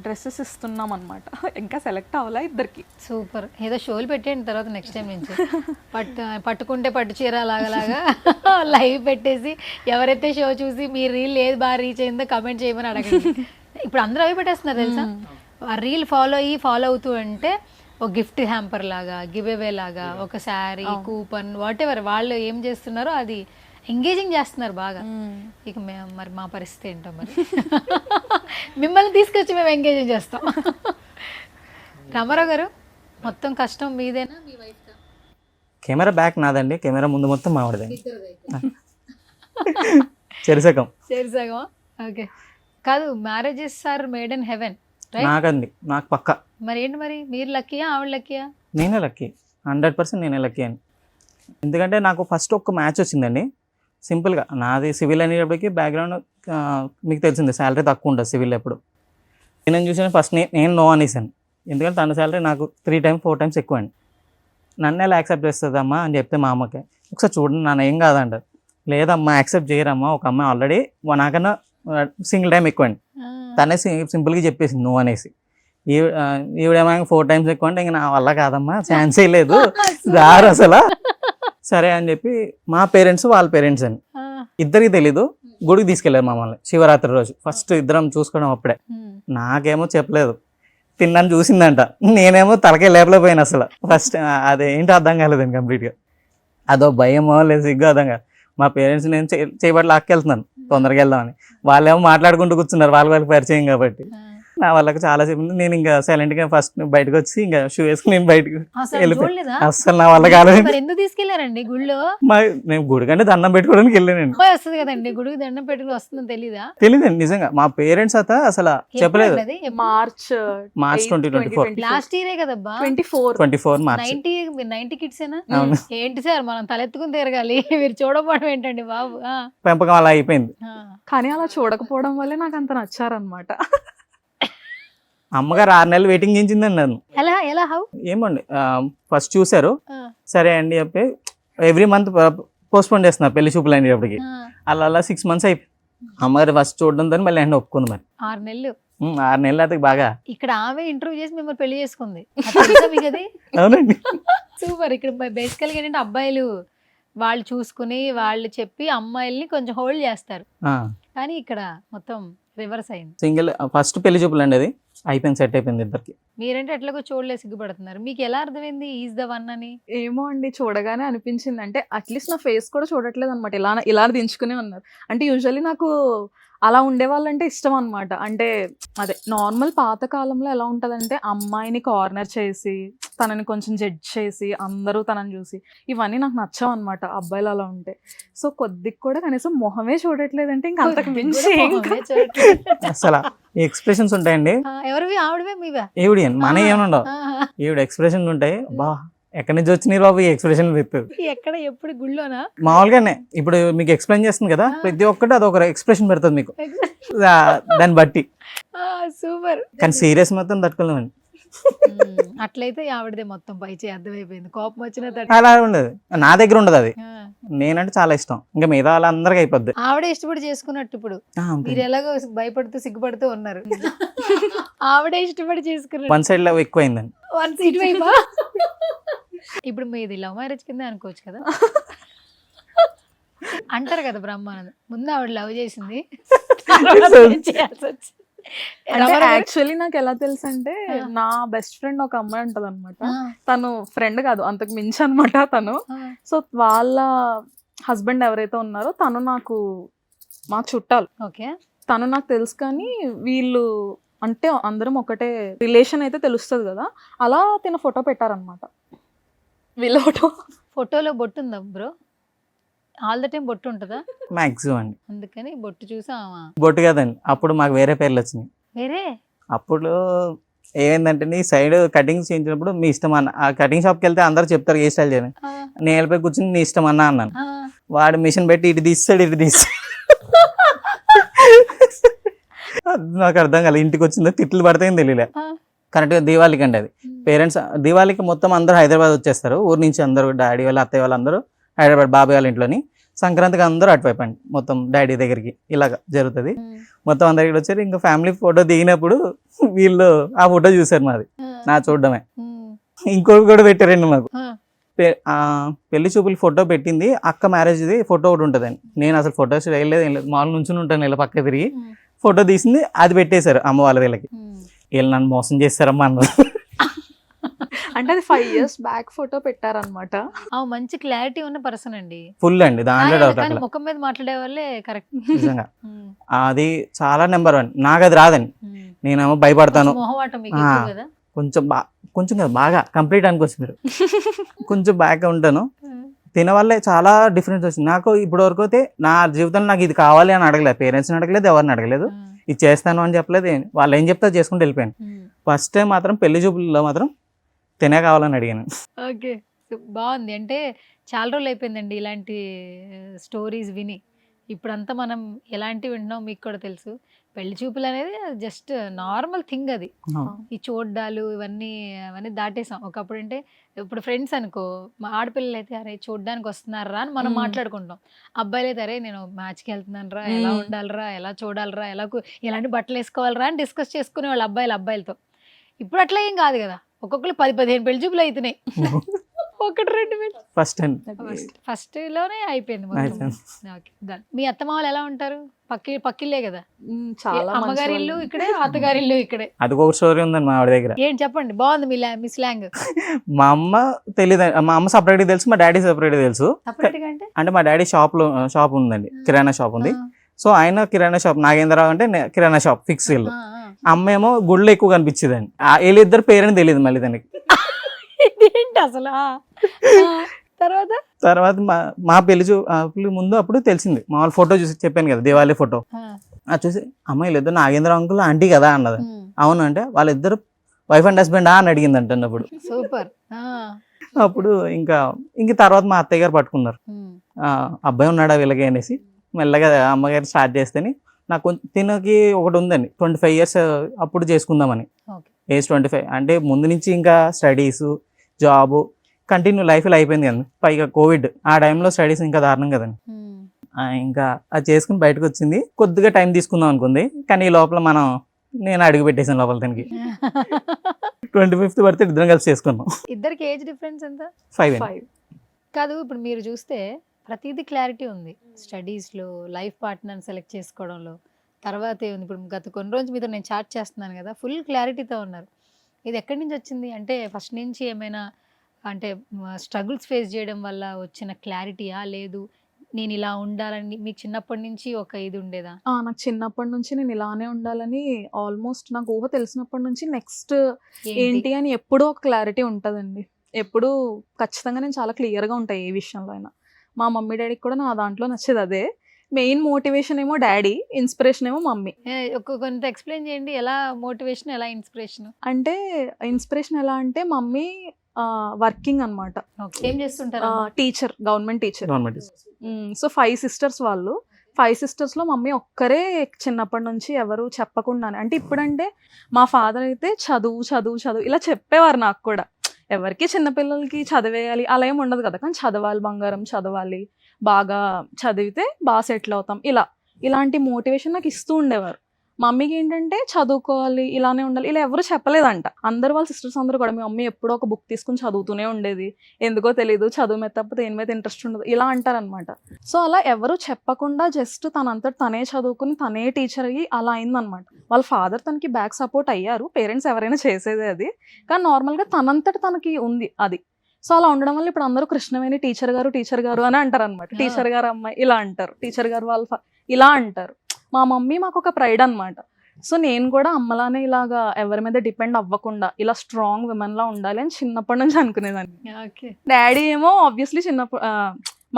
డ్రెస్సెస్ ఇస్తున్నాం అనమాట. ఇంకా సెలెక్ట్ అవ్వాలా ఇద్దరికి. సూపర్. ఏదో షోలు పెట్టేయండి తర్వాత నెక్స్ట్ టైం నుంచి. పట్టుకుంటే పట్టు చీర లాగా లైవ్ పెట్టేసి ఎవరైతే షో చూసి మీ రీల్ ఏది బాగా రీచ్ అయిందో కమెంట్ చేయమని అడగండి. ఇప్పుడు అందరూ అవి పెట్టేస్తున్నారు తెలుసా. ఆ రీల్ ఫాలో అవుతూ అంటే ఒక గిఫ్ట్ హ్యాంపర్ లాగా, గివ్ అవే లాగా, ఒక శారీ, కూపన్, వాట్ ఎవర్ వాళ్ళు ఏం చేస్తున్నారో అది ఎంగేజింగ్ చేస్తున్నారు బాగా. ఇక మరి మా పరిస్థితి ఏంటో మరి. మిమ్మల్ని తీసుకొచ్చి మేము ఎంగేజింగ్ చేస్తాం. రామారావు గారు, మొత్తం కష్టం మీదేనా మీ వైఫ్? కెమెరా బ్యాక్ నాదండి, కెమెరా ముందు మొత్తం మావాడిదే. చెరిసగం. ఓకే. కాదు, marriages are made in heaven. నాకండి, నాకు పక్క. మరి ఏంటి మరి, మీరు లక్కీయా ఆవిడ లక్కీయా? నేనే లక్కీ, 100% నేనే లక్కీ అండి. ఎందుకంటే నాకు ఫస్ట్ ఒక్క మ్యాచ్ వచ్చిందండి. సింపుల్గా నాది సివిల్ అనేటప్పటికి బ్యాక్గ్రౌండ్ మీకు తెలిసిందే శాలరీ తక్కువ ఉంటుంది సివిల్ ఎప్పుడు. నేను చూసిన ఫస్ట్ నేను నో అనేసాను, ఎందుకంటే తన శాలరీ నాకు 3 times 4 times ఎక్కువ అండి. నన్ను ఎలా యాక్సెప్ట్ చేస్తుందమ్మా అని చెప్తే మా అమ్మకి, ఒకసారి చూడండి నన్ను ఏం కాదంటారు. లేదమ్మా యాక్సెప్ట్ చేయరమ్మా, ఒక అమ్మాయి ఆల్రెడీ నాకన్నా సింగిల్ టైం ఎక్కువ అండి. తనే సింపుల్గా చెప్పేసింది నో అనేసి. ఈవిడేమో 4 times ఎక్కువ అంటే ఇంక నా వల్ల కాదమ్మా, ఛాన్సే లేదు, రారు అసలు. సరే అని చెప్పి మా పేరెంట్స్ వాళ్ళ పేరెంట్స్ అని ఇద్దరికి తెలీదు, గుడికి తీసుకెళ్ళారు మమ్మల్ని శివరాత్రి రోజు. ఫస్ట్ ఇద్దరం చూసుకోవడం అప్పుడే. నాకేమో చెప్పలేదు, తిన్నాను చూసిందంట, నేనేమో తలకే లేపలేకపోయాను అసలు. ఫస్ట్ అదేంటి అర్థం కాలేదండి కంప్లీట్గా. అదో భయమో లేదు సిగ్గు అర్థం కాదు. మా పేరెంట్స్ నేను చేయబట్టి లాక్కెళ్తున్నాను తొందరగా వెళ్దామని, వాళ్ళేమో మాట్లాడుకుంటూ కూర్చున్నారు, వాళ్ళకి పరిచయం కాబట్టి. నా వాళ్ళకి చాలా చెప్పింది. నేను ఇంకా సైలెంట్గా ఫస్ట్ బయటకు వచ్చి ఇంకా షూ వేసుకుని నేను బయటకు వెళ్ళిపోయాను. అసలు నా వల్ల కాలేదు. ఎందుకు తీసుకెళ్లారండి గుళ్ళో? నేను గుడి కంటే దండం పెట్టుకోవడానికి వెళ్ళానండి. వస్తుంది కదండి గుడికి దండం పెట్టుకుని వస్తుందని తెలీదా? తెలియదండి నిజంగా. మా పేరెంట్స్ అయితే అసలు చెప్పలేదు. మార్చ్ 2024 లాస్ట్ ఇయరే కదబ్బా. 24 మార్చ్. 90 కిడ్స్ ఏంటి సార్ మనం తలెత్తుకుని తిరగాలి, మీరు చూడకపోవడం ఏంటండి బాబు? పెంపకం అలా అయిపోయింది. కానీ అలా చూడకపోవడం వల్లే నాకు అంత నచ్చారనమాట. అమ్మగారు 6 నెలలు వెయిటింగ్ చేయించిందండి నన్ను. ఎలా హౌ ఏమండి ఫస్ట్ చూసారు, సరే అండి చెప్పి ఎవ్రీ మంత్ పోస్ట్పోన్ చేస్తున్నారు పెళ్లి చూపులు అనేటప్పటికి. అలా 6 months అయిపోయింది. అమ్మగారు ఫస్ట్ చూడడంతో మళ్ళీ అండి ఒప్పుకుంది. మరి 6 నెలలు 6 నెలలు అయితే బాగా. ఇక్కడ ఆమె ఇంటర్వ్యూ చేసి మిమ్మల్ని పెళ్లి చేసుకుంది. అవునండి. సూపర్. ఇక్కడ బేసికల్గా ఏంటంటే అబ్బాయిలు వాళ్ళు చూసుకుని వాళ్ళు చెప్పి అమ్మాయిల్ని కొంచెం హోల్డ్ చేస్తారు, కానీ ఇక్కడ మొత్తం రివర్స్ అయింది. సింగిల్ ఫస్ట్ పెళ్లి చూపులు అండి, అది అయిపోయింది, సెట్ అయిపోయింది ఇద్దరికి. మీరంటే ఎట్లాగో చూడలే, సిగ్గుపడుతున్నారు. మీకు ఎలా అర్థమైంది ఈజ్ ద వన్ అని? ఏమో అండి, చూడగానే అనిపించింది. అంటే అట్లీస్ట్ నా ఫేస్ కూడా చూడట్లేదు అనమాట, ఇలా దించుకునే ఉన్నారు. అంటే యూజువల్లీ నాకు అలా ఉండేవాళ్ళంటే ఇష్టం అనమాట. అంటే అదే నార్మల్ పాత కాలంలో ఎలా ఉంటుందంటే అమ్మాయిని కార్నర్ చేసి తనని కొంచెం జడ్జ్ చేసి అందరూ తనని చూసి, ఇవన్నీ నాకు నచ్చవు అనమాట అబ్బాయిలు అలా ఉంటే. సో కొద్దిగా కూడా కనీసం మొహమే చూడట్లేదంటే ఇంకా అంతకు మించి అసలు ఎక్స్ప్రెషన్స్ ఉంటాయండి. ఎవరివి? ఆవిడవే మీవే? ఈవిడ మన ఏమనుండవు, ఈవిడ ఎక్స్ప్రెషన్స్ ఉంటాయి. బా ఎక్కడి నుంచి వచ్చినాయి బాబు ఈ ఎక్స్ప్రెషన్ విత్. ఎక్కడ ఎప్పుడు గుళ్ళోనా? మామూలుగానే ఇప్పుడు మీకు ఎక్స్ప్లెయిన్ చేస్తుంది కదా, ప్రతి ఒక్కటి అదొక ఎక్స్ప్రెషన్ పెడుతుంది మీకు దాన్ని బట్టి. సూపర్. కానీ సీరియస్ మొత్తం తట్టుకోలేమండి. అట్లయితే ఆవిడదే మొత్తం పై చేయి అర్థమైపోయింది. కోపం వచ్చిన అలా ఉండదు, నా దగ్గర ఉండదు అది. నేనంటే చాలా ఇష్టం, ఇంకా మిగతా వాళ్ళందరికీ అయిపోద్ది. ఆవిడ ఇష్టపడి చేసుకున్నట్టు ఇప్పుడు మీరు ఎలాగో భయపడుతూ సిగ్గుపడుతూ ఉన్నారు, ఆవిడే ఇష్టపడి చేసుకున్నారు. వన్ సైడ్ లవ్ ఎక్కువైందండి. వన్ సైడ్ వైపా? ఇప్పుడు మీది లవ్ మ్యారేజ్ కింద అనుకోవచ్చు కదా. అంటారు కదా బ్రహ్మానందం, ముందు ఆవిడ లవ్ చేసింది. యాక్చువల్లీ నాకు ఎలా తెలుసు అంటే నా బెస్ట్ ఫ్రెండ్ ఒక అమ్మాయి ఉంటది అనమాట. తను ఫ్రెండ్ కాదు, అంతకు మించి అనమాట తను. సో వాళ్ళ హస్బెండ్ ఎవరైతే ఉన్నారో తను మా చుట్టాలు. ఓకే. తను నాకు తెలుసు, కానీ వీళ్ళు అంటే అందరం ఒకటే రిలేషన్ అయితే తెలుస్తుంది కదా, అలా తిన ఫోటో పెట్టారనమాట. వీళ్ళ ఫోటోలో బొట్టు ఉందా బ్రో? ఆల్ ద టైం బొట్టు ఉంటుందా? మాక్సిమం అండి. అందుకని బొట్టు చూసా. బొట్టు కాదండి, అప్పుడు మాకు వేరే పేర్లు వచ్చినాయి. వేరే? అప్పుడు ఏమైందంటే నీ సైడ్ కటింగ్ చేయించినప్పుడు మీ ఇష్టం అన్న, ఆ కటింగ్ షాప్కి వెళ్తే అందరు చెప్తారు ఏ స్టైల్ చేయని, నేను వెళ్ళిపోయి కూర్చుని నీ ఇష్టం అన్నా అన్నాను. వాడు మిషన్ పెట్టి ఇటు తీస్తాడు ఇటు తీస్తాడు. నాకు అర్థం కాలేదు, ఇంటికి వచ్చిందో తిట్లు పడతాయని తెలియలే. కరెక్ట్గా దీవాళికి అండి అది. పేరెంట్స్ దీవాళికి మొత్తం అందరూ హైదరాబాద్ వచ్చేస్తారు, ఊరు నుంచి అందరూ, డాడీ వాళ్ళు అత్తయ్య వాళ్ళు అందరూ హైదరాబాద్ బాబాయ్ వాళ్ళ ఇంట్లోని. సంక్రాంతికి అందరూ అటువైపు అండి, మొత్తం డాడీ దగ్గరికి ఇలాగ జరుగుతుంది. మొత్తం అందరికి వచ్చారు. ఇంకా ఫ్యామిలీ ఫోటో దిగినప్పుడు వీళ్ళు ఆ ఫోటో చూసారు మాది, నా చూడడమే. ఇంకోటి కూడా పెట్టారండి మాకు. పెళ్లి చూపులు ఫోటో పెట్టింది అక్క మ్యారేజ్ది ఫోటో ఒకటి ఉంటుందండి. నేను అసలు ఫొటోస్ వేయలేదు, మామూలు నుంచి ఉంటాను ఇలా పక్క తిరిగి. ఫోటో తీసింది అది పెట్టేశారు అమ్మ వాళ్ళ వీళ్ళకి. వీళ్ళు నన్ను మోసం చేస్తారమ్మా అన్నారు. అంటే అది 5 years బ్యాక్ ఫోటో పెట్టారనమాట. మంచి క్లారిటీ ఉన్న పర్సన్ అండి, ఫుల్ అండి, దాంట్లో డౌట్ అట్లా. ముఖం మీద మాట్లాడే వాళ్ళే కరెక్ట్. నిజంగా అది చాలా నెంబర్ 1. నాకు అది రాదండి, నేనేమో భయపడతాను. కొంచెం కదా బాగా కంప్లీట్ అనుకోవచ్చు మీరు. కొంచెం బాగా ఉంటాను, తినవల్లే చాలా డిఫరెన్స్ వచ్చింది నాకు. ఇప్పుడు వరకు అయితే నా జీవితంలో నాకు ఇది కావాలి అని అడగలేదు, పేరెంట్స్ని అడగలేదు, ఎవరిని అడగలేదు, ఇది చేస్తాను అని చెప్పలేదు. వాళ్ళు ఏం చెప్తారు చేసుకుంటూ వెళ్ళిపోయాను. ఫస్ట్ టైం మాత్రం పెళ్లి చూపుల్లో మాత్రం తినే కావాలని అడిగాను. ఓకే, బాగుంది. అంటే చాలా రోజులు అయిపోయిందండి ఇలాంటి స్టోరీస్ విని. ఇప్పుడంతా మనం ఎలాంటివి వింటున్నాం మీకు కూడా తెలుసు. పెళ్లి చూపులు అనేది జస్ట్ నార్మల్ థింగ్ అది. ఈ చూడ్డాలు ఇవన్నీ అవన్నీ దాటేసాం. ఒకప్పుడు అంటే ఇప్పుడు ఫ్రెండ్స్ అనుకో, మా ఆడపిల్లలు అయితే అరే చూడ్డానికి వస్తున్నారా అని మనం మాట్లాడుకుంటాం. అబ్బాయిలు అయితే అరే నేను మ్యాచ్కి వెళ్తున్నాను రా, ఎలా ఉండాలిరా, ఎలా చూడాలిరా, ఎలాంటి బట్టలు వేసుకోవాలిరా అని డిస్కస్ చేసుకునే వాళ్ళు అబ్బాయిలతో. ఇప్పుడు అట్లా ఏం కాదు కదా, ఒక్కొక్కరు 10-15 పెళ్లి చూపులు అవుతున్నాయి. 1-2 ఫస్ట్ లోనే అయిపోయింది మొత్తం. Okay, done. మీ అత్తమామలు ఎలా ఉంటారు? పక్కిళ్ళే కదా, చాలా అమ్మగారి ఇల్లు ఇక్కడే, అత్తగారి ఇల్లు ఇక్కడే. అది ఒక స్టోరీ ఉందండి మా ఆవిడ దగ్గర. ఏంటి చెప్పండి, బాగుంది మీ స్లాంగ్. మా అమ్మ తెలియదు, మా అమ్మ సపరేట్గా తెలుసు, మా డాడీ సపరేట్గా తెలుసు. సపరేట్ గా అంటే మా డాడీ షాప్ ఉందండి, కిరాణా షాప్ ఉంది. సో ఆయన కిరాణా షాప్, నాగేంద్రరావు అంటే కిరాణా షాప్ ఫిక్స్ ఇల్లు. అమ్మ ఏమో గుళ్ళు ఎక్కువ కనిపించేదండి. వీళ్ళిద్దరు పేరుని తెలియదు మళ్ళీ దానికి. ఏంటి అసలు? తర్వాత మా పెళ్లి ముందు అప్పుడు తెలిసింది. మామూలు ఫోటో చూసి చెప్పాను కదా, దివాళీ ఫోటో. అది చూసి అమ్మాయిలు ఇద్దరు నాగేంద్ర అంకుల్ ఆంటీ కదా అన్నది. అవును అంటే వాళ్ళిద్దరు వైఫ్ అండ్ హస్బెండ్ అని అడిగిందంట అన్నప్పుడు. సూపర్. అప్పుడు ఇంకా తర్వాత మా అత్తయ్య గారు పట్టుకున్నారు, అబ్బాయి ఉన్నాడా వీళ్ళకి అనేసి. మెల్లగా అమ్మగారు స్టార్ట్ చేస్తేనే నాకు తినకి ఒకటి ఉందండి, 25 years అప్పుడు చేసుకుందామని. ఏజ్ 25 అంటే ముందు నుంచి ఇంకా స్టడీస్, జాబ్ కంటిన్యూ లైఫ్లో అయిపోయింది కదండి. పైగా కోవిడ్ ఆ టైంలో స్టడీస్ ఇంకా దారుణం కదండి. ఇంకా అది చేసుకుని బయటకు వచ్చింది. కొద్దిగా టైం తీసుకుందాం అనుకుంది, కానీ ఈ లోపల నేను అడుగు పెట్టేసాను లోపల. తనకి 25th బర్త్డే ఇద్దరం కలిసి చేసుకున్నాం. ఇద్దరికి ఏజ్ డిఫరెన్స్ ఎంత? 5 కాదు, ఇప్పుడు మీరు చూస్తే ప్రతిదీ క్లారిటీ ఉంది. స్టడీస్లో, లైఫ్ పార్ట్నర్ని సెలెక్ట్ చేసుకోవడంలో, తర్వాత ఏముంది ఇప్పుడు గత కొన్ని రోజులు మీతో నేను చాట్ చేస్తున్నాను కదా, ఫుల్ క్లారిటీతో ఉన్నారు. ఇది ఎక్కడి నుంచి వచ్చింది? అంటే ఫస్ట్ నుంచి ఏమైనా అంటే స్ట్రగుల్స్ ఫేస్ చేయడం వల్ల వచ్చిన క్లారిటీయా, లేదు నేను ఇలా ఉండాలని మీకు చిన్నప్పటి నుంచి ఒక ఇది ఉండేదా? నాకు చిన్నప్పటి నుంచి నేను ఇలానే ఉండాలని, ఆల్మోస్ట్ నాకు ఊహ తెలిసినప్పటి నుంచి నెక్స్ట్ ఏంటి అని ఎప్పుడూ ఒక క్లారిటీ ఉంటుందండి. ఎప్పుడూ ఖచ్చితంగా నేను చాలా క్లియర్గా ఉంటాయి ఏ విషయంలో అయినా. మా మమ్మీ డాడీకి కూడా నా దాంట్లో నచ్చేది అదే. మెయిన్ మోటివేషన్ ఏమో డాడీ, ఇన్స్పిరేషన్ ఏమో మమ్మీ. కొంత ఎక్స్ప్లెయిన్ చేయండి, ఎలా మోటివేషన్, ఎలా ఇన్స్పిరేషన్? అంటే ఇన్స్పిరేషన్ ఎలా అంటే మమ్మీ వర్కింగ్ అనమాట, ఏం చేస్తుంటారు? Teacher, government teacher. So 5 sisters వాళ్ళు. 5 sisters-లో మమ్మీ ఒక్కరే చిన్నప్పటి నుంచి ఎవరు చెప్పకుండానే. అంటే ఇప్పుడంటే మా ఫాదర్ అయితే చదువు చదువు చదువు ఇలా చెప్పేవారు నాకు కూడా. ఎవరికి చిన్నపిల్లలకి చదివేయాలి అలా ఏమి ఉండదు కదా, కానీ చదవాలి, బంగారం చదవాలి, బాగా చదివితే బాగా సెటిల్ అవుతాం, ఇలాంటి మోటివేషన్ నాకు ఇస్తూ ఉండేవారు. మమ్మీకి ఏంటంటే చదువుకోవాలి, ఇలానే ఉండాలి, ఇలా ఎవరు చెప్పలేదంట. అందరు వాళ్ళ సిస్టర్స్ అందరూ కూడా, మీ మమ్మీ ఎప్పుడో ఒక బుక్ తీసుకుని చదువుతూనే ఉండేది, ఎందుకో తెలియదు, చదువు మీద తప్ప దేని మీద ఇంట్రెస్ట్ ఉండదు, ఇలా అంటారనమాట. సో అలా ఎవరు చెప్పకుండా జస్ట్ తనంతట తనే చదువుకుని తనే టీచర్ అయ్యి అలా అయిందనమాట. వాళ్ళ ఫాదర్ తనకి బ్యాక్ సపోర్ట్ అయ్యారు, పేరెంట్స్ ఎవరైనా చేసేదే అది, కానీ నార్మల్గా తనంతట తనకి ఉంది అది. సో అలా ఉండడం వల్ల ఇప్పుడు అందరూ కృష్ణవేణి టీచర్ గారు అని అంటారు అనమాట. టీచర్ గారు అమ్మాయి ఇలా అంటారు, టీచర్ గారు వాళ్ళ ఇలా అంటారు. మా మమ్మీ మాకు ఒక ప్రైడ్ అనమాట. సో నేను కూడా అమ్మలానే ఇలాగా ఎవరి మీద డిపెండ్ అవ్వకుండా ఇలా స్ట్రాంగ్ విమెన్ లా ఉండాలి అని చిన్నప్పటి నుంచి అనుకునేదాన్ని. డాడీ ఏమో ఆబ్వియస్లీ చిన్నప్పుడు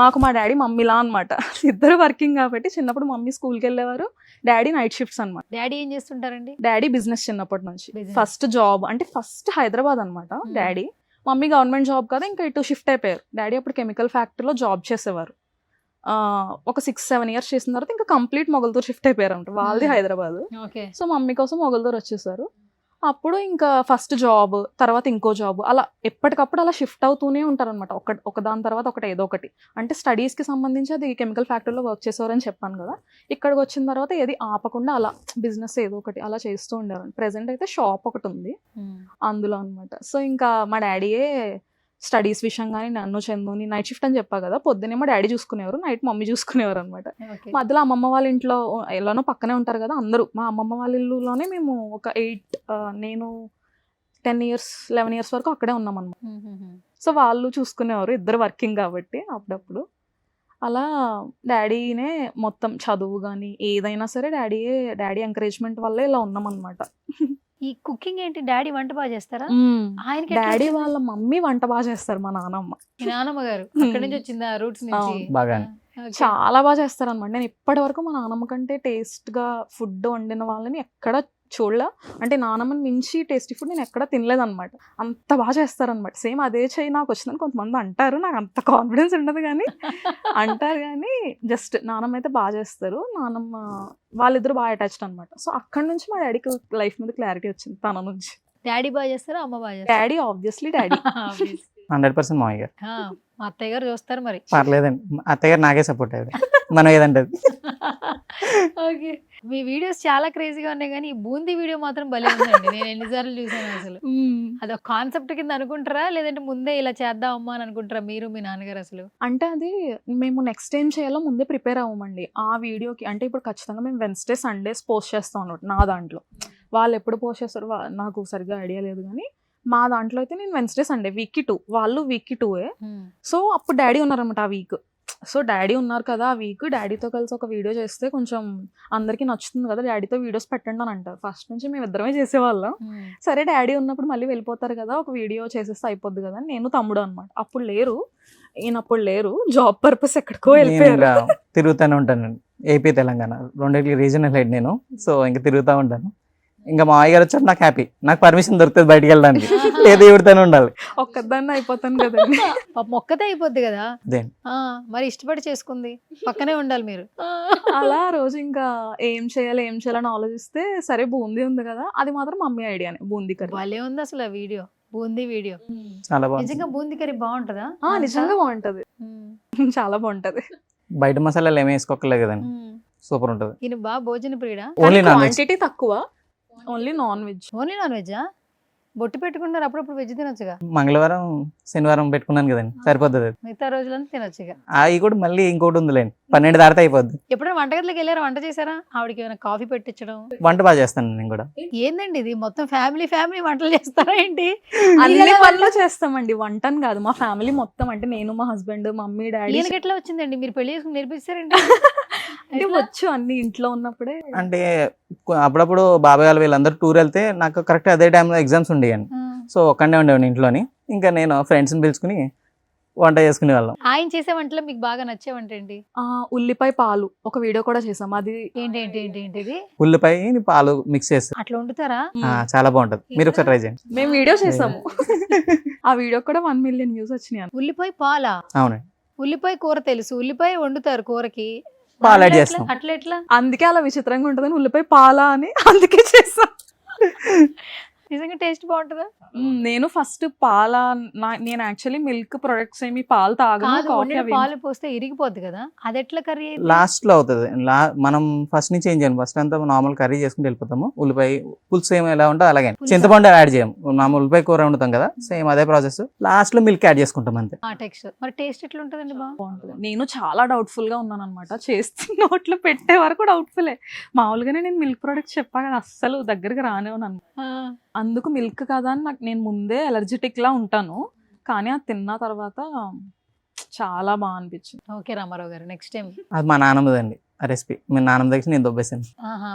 మాకు మా డాడీ మమ్మీలా అనమాట. ఇద్దరు వర్కింగ్ కాబట్టి చిన్నప్పుడు మమ్మీ స్కూల్కి వెళ్ళేవారు, డాడీ నైట్ షిఫ్ట్స్ అనమాట. డాడీ ఏం చేస్తుంటారండి? డాడీ బిజినెస్ చిన్నప్పటి నుంచి. ఫస్ట్ జాబ్ అంటే ఫస్ట్ హైదరాబాద్ అనమాట డాడీ. మమ్మీ గవర్నమెంట్ జాబ్ కదా, ఇంకా ఇటు షిఫ్ట్ అయిపోయారు. డాడీ అప్పుడు కెమికల్ ఫ్యాక్టరీలో జాబ్ చేసేవారు. ఒక 6-7 years చేసిన తర్వాత ఇంకా కంప్లీట్ మొగల్తూరు షిఫ్ట్ అయిపోయారు అంట, వాళ్ళది హైదరాబాద్. సో మమ్మీ కోసం మొగల్తూరు వచ్చేసారు. అప్పుడు ఇంకా ఫస్ట్ జాబ్, తర్వాత ఇంకో జాబ్, అలా ఎప్పటికప్పుడు అలా షిఫ్ట్ అవుతూనే ఉంటారు అనమాట. ఒక దాని తర్వాత ఒకటి ఏదో ఒకటి. అంటే స్టడీస్కి సంబంధించి అది కెమికల్ ఫ్యాక్టరీలో వర్క్ చేసేవారని చెప్పాను కదా, ఇక్కడికి వచ్చిన తర్వాత ఏది ఆపకుండా అలా బిజినెస్ ఏదో ఒకటి అలా చేస్తూ ఉండేవారు. ప్రెసెంట్ అయితే షాప్ ఒకటి ఉంది అందులో అనమాట. సో ఇంకా మా డాడీయే స్టడీస్ విషయం కానీ నన్ను చందుని నైట్ షిఫ్ట్ అని చెప్పా కదా, పొద్దునేమో డాడీ చూసుకునేవారు, నైట్ మమ్మీ చూసుకునేవారు అనమాట. మధ్యలో అమ్మమ్మ వాళ్ళ ఇంట్లో ఎలానో పక్కనే ఉంటారు కదా అందరూ. మా అమ్మమ్మ వాళ్ళ ఇల్లులోనే మేము ఒక నేను 10 years 11 years వరకు అక్కడే ఉన్నాం అనమాట. సో వాళ్ళు చూసుకునేవారు, ఇద్దరు వర్కింగ్ కాబట్టి అప్పుడప్పుడు. అలా డాడీనే మొత్తం చదువు కానీ ఏదైనా సరే డాడీ ఎంకరేజ్మెంట్ వల్లే ఇలా ఉన్నాం అనమాట. ఈ కుకింగ్ ఏంటి, డాడీ వంట బాగా చేస్తారా? డాడీ వాళ్ళ మమ్మీ వంట బాగా చేస్తారు, మా నానమ్మ. నానమ్మ గారు అక్కడి నుంచి వచ్చిందా, రూట్స్ నుంచి? చాలా బాగా చేస్తారు అనమాట. నేను ఇప్పటి వరకు మా నానమ్మ కంటే టేస్ట్ గా ఫుడ్ వండిన వాళ్ళని ఎక్కడ చూడలా అంటే నానమ్మని మించి టేస్టీ ఫుడ్ నేను ఎక్కడ తినలేదన్నమాట. అంత బాగా చేస్తారనమాట. సేమ్ అదే చేయి నాకు వచ్చిందని కొంతమంది అంటారు. నాకు అంత కాన్ఫిడెన్స్ ఉండదు కానీ అంటారు. కానీ జస్ట్ నానమ్మ అయితే బాగా చేస్తారు. నానమ్మ వాళ్ళిద్దరు బాగా అటాచ్డ్ అనమాట. సో అక్కడ నుంచి మా డాడీకి లైఫ్ మీద క్లారిటీ వచ్చింది తన నుంచి. డాడీ బాగా చేస్తారా, అమ్మ బాగా చేస్తారా? Daddy obviously daddy. 100% మామయ్య గారు. మా అత్తయ్య గారు చూస్తారు మరి. పర్లేదండి, అత్తయ్య గారు నాకే సపోర్ట్ అయ్యేది. మనం ఏదంటే ఓకే, మీ వీడియోస్ చాలా క్రేజీగా ఉన్నాయి కానీ ఈ బూందీ వీడియో మాత్రం భలే ఉందండి. నేను ఎన్నిసార్లు చూసాను అసలు. అదొక కాన్సెప్ట్ కింద అనుకుంటారా లేదంటే ముందే ఇలా చేద్దామమ్మా అని అనుకుంటారా మీరు మీ నాన్నగారు అసలు? అంటే అది మేము నెక్స్ట్ ఏం చేయాలో ముందే ప్రిపేర్ అవ్వమండి ఆ వీడియోకి. అంటే ఇప్పుడు ఖచ్చితంగా మేము వెన్స్డే సండేస్ పోస్ట్ చేస్తాం అన్నమాట నా దాంట్లో. వాళ్ళు ఎప్పుడు పోస్ట్ చేస్తారు నాకు సరిగ్గా ఐడియా లేదు కానీ మా దాంట్లో అయితే నేను వెన్స్డే సండే వీక్కి 2, వాళ్ళు వీక్కి 2. సో అప్పుడు డాడీ ఉన్నారన్నమాట ఆ వీక్. సో డాడీ ఉన్నారు కదా ఆ వీక్, డాడీతో కలిసి ఒక వీడియో చేస్తే కొంచెం అందరికీ నచ్చుతుంది కదా, డాడీతో వీడియోస్ పెట్టండి అని అంటారు. ఫస్ట్ నుంచి మేము ఇద్దరమే చేసేవాళ్ళం. సరే డాడీ ఉన్నప్పుడు మళ్ళీ వెళ్ళిపోతారు కదా, ఒక వీడియో చేసేస్తే అయిపోద్ది కదా. నేను తమ్ముడు అనమాట. అప్పుడు లేరు, ఈయనప్పుడు లేరు, జాబ్ పర్పస్ ఎక్కడికో వెళ్ళిపోయారు. తిరుగుతూనే ఉంటాను ఏపీ తెలంగాణ రెండింటికి రీజనల్ హెడ్ నేను. సో ఇంకా తిరుగుతూ ఉంటాను. ఇంకా మా అయ్య గారు వచ్చారు నాకు హ్యాపీ, నాకు పర్మిషన్ దొరుకుతుంది బయటికి వెళ్ళడానికి. ఏది ఇవిడితేనే ఉండాలి. ఒక్కదాన్ని అయిపోతాను కదండి. మొక్కతే అయిపోద్ది కదా. దేని మరి ఇష్టపడి చేసుకుంది, పక్కనే ఉండాలి మీరు. అలా రోజు ఇంకా ఏం చేయాలని ఆలోచిస్తే సరే బూందీ ఉంది కదా, అది మాత్రం మమ్మీ ఐడియానే, బూందీ కర్రీ. భలే ఉంది అసలు ఆ వీడియో, బూందీ వీడియో. చాలా బాగుంది. నిజంగా బూందీ కర్రీ బాగుంటుందా? నిజంగా బాగుంటది, చాలా బాగుంటది. బయట మసాలాలు ఏమి వేసుకోకలేదు కదండి, సూపర్ ఉంటుంది. ఈయన బాగా భోజన ప్రియుడా? Only non veg. క్వాంటిటీ తక్కువ, only non veg. Only non వెజ్జా? బొట్టు పెట్టుకుంటారు, అప్పుడప్పుడు వెజ్ తినొచ్చుగా. మంగళవారం శనివారం పెట్టుకున్నాను కదండి, సరిపోతుంది. మిగతా రోజులంతా తినొచ్చుగా. అవి కూడా మళ్ళీ ఇంకోటి ఉందిలేండి, 12 దాటితే అయిపోద్ది. ఎప్పుడైనా వంటగదిలోకి వెళ్ళారా, వంట చేశారా? ఆవిడకి ఏమైనా కాఫీ పెట్టించడం? వంట బాగా చేస్తాను నేను కూడా. ఏందండి ఇది మొత్తం ఫ్యామిలీ వంటలు చేస్తారా ఏంటి? అన్ని పనులు చేస్తామండి, వంటని కాదు. మా ఫ్యామిలీ మొత్తం అంటే నేను, మా హస్బెండ్, మమ్మీ, డాడీ. ఈయనకి ఎట్లా వచ్చిందండి, మీరు పెళ్లి చేసుకుని నేర్పిస్తారండి? అంటే వచ్చు అన్ని ఇంట్లో ఉన్నప్పుడే. అంటే అప్పుడప్పుడు బాబాయ్ వాళ్ళు వీళ్ళందరూ టూర్ వెళ్తే నాకు కరెక్ట్ అదే టైంలో ఎగ్జామ్స్ ఉండేయండి. సో ఒక్కడే ఉండేవాడిని ఇంట్లోని. ఇంకా నేను ఫ్రెండ్స్ని పిలుచుకుని వంట చేసుకునే వాళ్ళం. ఆయన చేసే వంటలో మీకు బాగా నచ్చే వంట ఏంటి? ఉల్లిపాయ పాలు ఒక వీడియో కూడా చేసాం. అది ఏంటి? ఉల్లిపాయ పాలు మిక్స్ చేస్తాం, అట్లా వండుతారా? చాలా బాగుంటది, మీరు ఒకసారి ట్రై చేయండి. మేము వీడియో చేసాము, ఆ వీడియో కూడా 1 million వ్యూస్ వచ్చినాయి. ఉల్లిపాయ పాలా? అవునండి. ఉల్లిపాయ కూర తెలుసు, ఉల్లిపాయ వండుతారు కూరకి, పాలు యాడ్ చేస్తాం. అట్లా ఎట్లా? అందుకే అలా విచిత్రంగా ఉంటుందని ఉల్లిపాయ పాలా అని అందుకే చేసాం. నిజంగా టేస్ట్ బాగుంటుందా? నేను ఫస్ట్ నేను యాక్చువల్లీ మిల్క్ ప్రొడక్ట్స్ ఏమి పాలు తాగను. పాలు పోస్తే ఇరిగిపోద్ది కదా, అది ఎట్లా కర్రీ? లాస్ట్ లో అవుతుంది. మనం ఫస్ట్ నుంచి ఏం చేయాలి, ఫస్ట్ అంతా నార్మల్ కర్రీ చేసుకుని వెళ్ళిపోతాము. ఉల్లిపాయ పులుసు ఏమో ఎలా ఉంటుందో అలాగే, చింతపండు యాడ్ చేయము. మామూలు ఉల్లిపాయ కూర వండుతాం కదా, సేమ్ అదే ప్రాసెస్. లాస్ట్ లో మిల్క్ యాడ్ చేసుకుంటాం అంతే. టెక్స్చర్ మరి టేస్ట్ ఎట్లా ఉంటుందండి? బాగుంటుంది. నేను చాలా డౌట్ఫుల్ గా ఉన్నాను అనమాట, చేస్తే నోట్లో పెట్టే వరకు డౌట్ఫుల్లే. మామూలుగానే నేను మిల్క్ ప్రొడక్ట్స్ చెప్పా కదా, అస్సలు దగ్గరికి రానేవన్నాను. అందుకు మిల్క్ కదా అని నేను ముందే ఎలర్జెటిక్ లా ఉంటాను, కానీ అది తిన్న తర్వాత చాలా బాగా అనిపించింది. ఓకే రామారావు గారు, నెక్స్ట్ టైం. అది మా నాన్నమ్మదండి ఆ రెసిపీ, మీ నాన్నమ్మ దగ్గర నేను దొబ్బేసాను.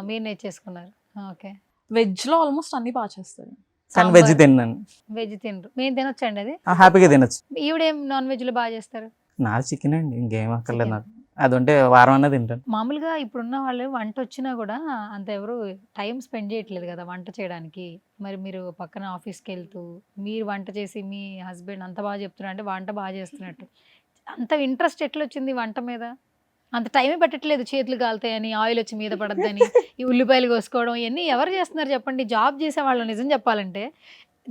మీరు నేర్చేసుకున్నారు. ఓకే. వెజ్ లో ఆల్మోస్ట్ అన్ని బాగా చేస్తారు, కానీ వెజ్ తిన్నాను. వెజ్ తినరు, మేము తినొచ్చండి అది? హ్యాపీగా తినొచ్చు. ఈవిడేం నాన్ వెజ్ లో బాగా చేస్తారు? నాది చికెన్ అండి, ఇంకేం అక్కర్లేదు నాకు. అది ఉంటే వారం అన్నది తింటాను. మామూలుగా ఇప్పుడున్న వాళ్ళు వంట వచ్చినా కూడా అంత ఎవరు టైం స్పెండ్ చేయట్లేదు కదా వంట చేయడానికి. మరి మీరు పక్కన ఆఫీస్కి వెళ్తూ మీరు వంట చేసి మీ హస్బెండ్ అంత బాగా చెప్తున్నారు అంటే వంట బాగా చేస్తున్నట్టు. అంత ఇంట్రెస్ట్ ఎట్లా వచ్చింది వంట మీద? అంత టైమే పెట్టట్లేదు, చేతులు కాలుతాయని, ఆయిల్ వచ్చి మీద పడద్దని, ఈ ఉల్లిపాయలు కోసుకోవడం ఇవన్నీ ఎవరు చేస్తున్నారు చెప్పండి? జాబ్ చేసే వాళ్ళు నిజం చెప్పాలంటే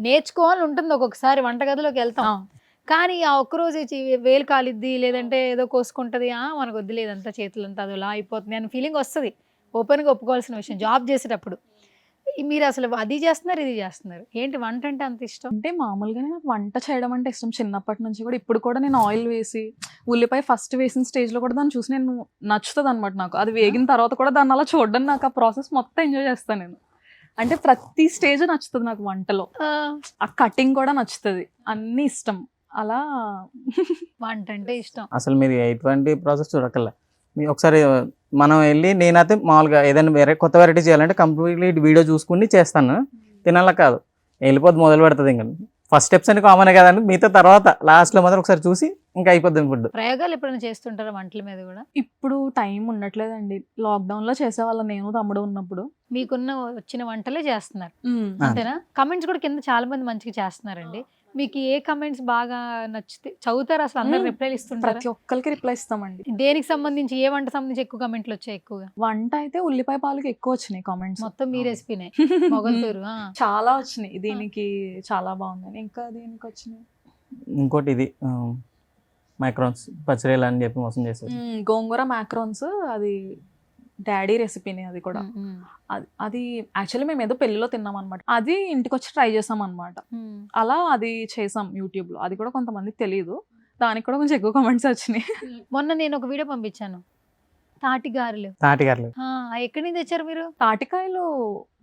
నేర్చుకోవాలని ఉంటుంది. ఒక్కొక్కసారి వంటగదిలోకి వెళ్తాం కానీ ఆ ఒక్కరోజు వేలు కాలిద్ది లేదంటే ఏదో కోసుకుంటుంది, మనకు వద్దులేదంతా చేతులంతా అదిలా అయిపోతుంది అని ఫీలింగ్ వస్తుంది. ఓపెన్గా ఒప్పుకోవాల్సిన విషయం. జాబ్ చేసేటప్పుడు మీరు అసలు అది చేస్తున్నారు ఇది చేస్తున్నారు, ఏంటి వంట అంటే అంత ఇష్టం? అంటే మామూలుగానే నాకు వంట చేయడం అంటే ఇష్టం చిన్నప్పటి నుంచి కూడా. ఇప్పుడు కూడా నేను ఆయిల్ వేసి ఉల్లిపాయ ఫస్ట్ వేసిన స్టేజ్లో కూడా దాన్ని చూసి నేను నచ్చుతుంది అనమాట నాకు. అది వేగిన తర్వాత కూడా దాన్ని అలా చూడడం, నాకు ఆ ప్రాసెస్ మొత్తం ఎంజాయ్ చేస్తాను నేను. అంటే ప్రతి స్టేజ్ నచ్చుతుంది నాకు వంటలో, ఆ కటింగ్ కూడా నచ్చుతుంది, అన్నీ ఇష్టం. అలా వంట అంటే ఇష్టం. అసలు మీరు ఎటువంటి ప్రాసెస్ చూడక్కర్లే. మీరు ఒకసారి మనం వెళ్ళి నేనైతే మామూలుగా ఏదైనా వేరే కొత్త వెరైటీ చేయాలంటే కంప్లీట్లీ వీడియో చూసుకుని చేస్తాను. తినాల కాదు, వెళ్ళిపోద్ది మొదలు పెడుతుంది. ఇంకా ఫస్ట్ స్టెప్స్ అని కామనే కదండి, మిగతా తర్వాత లాస్ట్లో మాత్రం ఒకసారి చూసి ఇంకా అయిపోద్ది ఫుడ్. ప్రయోగాలు ఎప్పుడైనా చేస్తుంటారా వంటల మీద కూడా? ఇప్పుడు టైం ఉండట్లేదండి. లాక్డౌన్లో చేసేవాళ్ళం నేను తమ్ముడు ఉన్నప్పుడు. మీకున్న వచ్చిన వంటలే చేస్తున్నారు అంతేనా? కమెంట్స్ కూడా కింద చాలా మంది మంచిగా చేస్తున్నారండి. మీకు ఏ కమెంట్స్ బాగా నచ్చితే చదువుతారు? అసలు అందరు రిప్లైలు ఇస్తుంటారు? ప్రతి ఒక్కరికి రిప్లై ఇస్తామండి. దేనికి సంబంధించి, ఏ వంట సంబంధించి ఎక్కువ కమెంట్లు వచ్చాయి? ఎక్కువగా వంట అయితే ఉల్లిపాయ పాలకి ఎక్కువ వచ్చినాయి కామెంట్స్. మొత్తం మీ రెసిపీనే మొగల్తూరు. చాలా వచ్చినాయి, దీనికి చాలా బాగుందని. ఇంకా దీనికి వచ్చినాయి ఇంకోటి ఇది మైక్రాన్స్ పచ్చడిలు అని చెప్పి మోసం చేస్తారు. గోంగూర మ్యాక్రోన్స్, అది డాడీ రెసిపీని. అది కూడా అది యాక్చువల్లీ మేము ఏదో పెళ్లిలో తిన్నాం అనమాట. అది ఇంటికి వచ్చి ట్రై చేసాం అనమాట. అలా అది చేసాం యూట్యూబ్ లో. అది కూడా కొంతమందికి తెలియదు, దానికి కూడా కొంచెం ఎక్కువ కామెంట్స్ వచ్చినాయి. మొన్న నేను ఒక వీడియో పంపించాను, తాటిగారులు. తాటిగారులు ఎక్కడి నుంచి తెచ్చారు మీరు? తాటికాయలు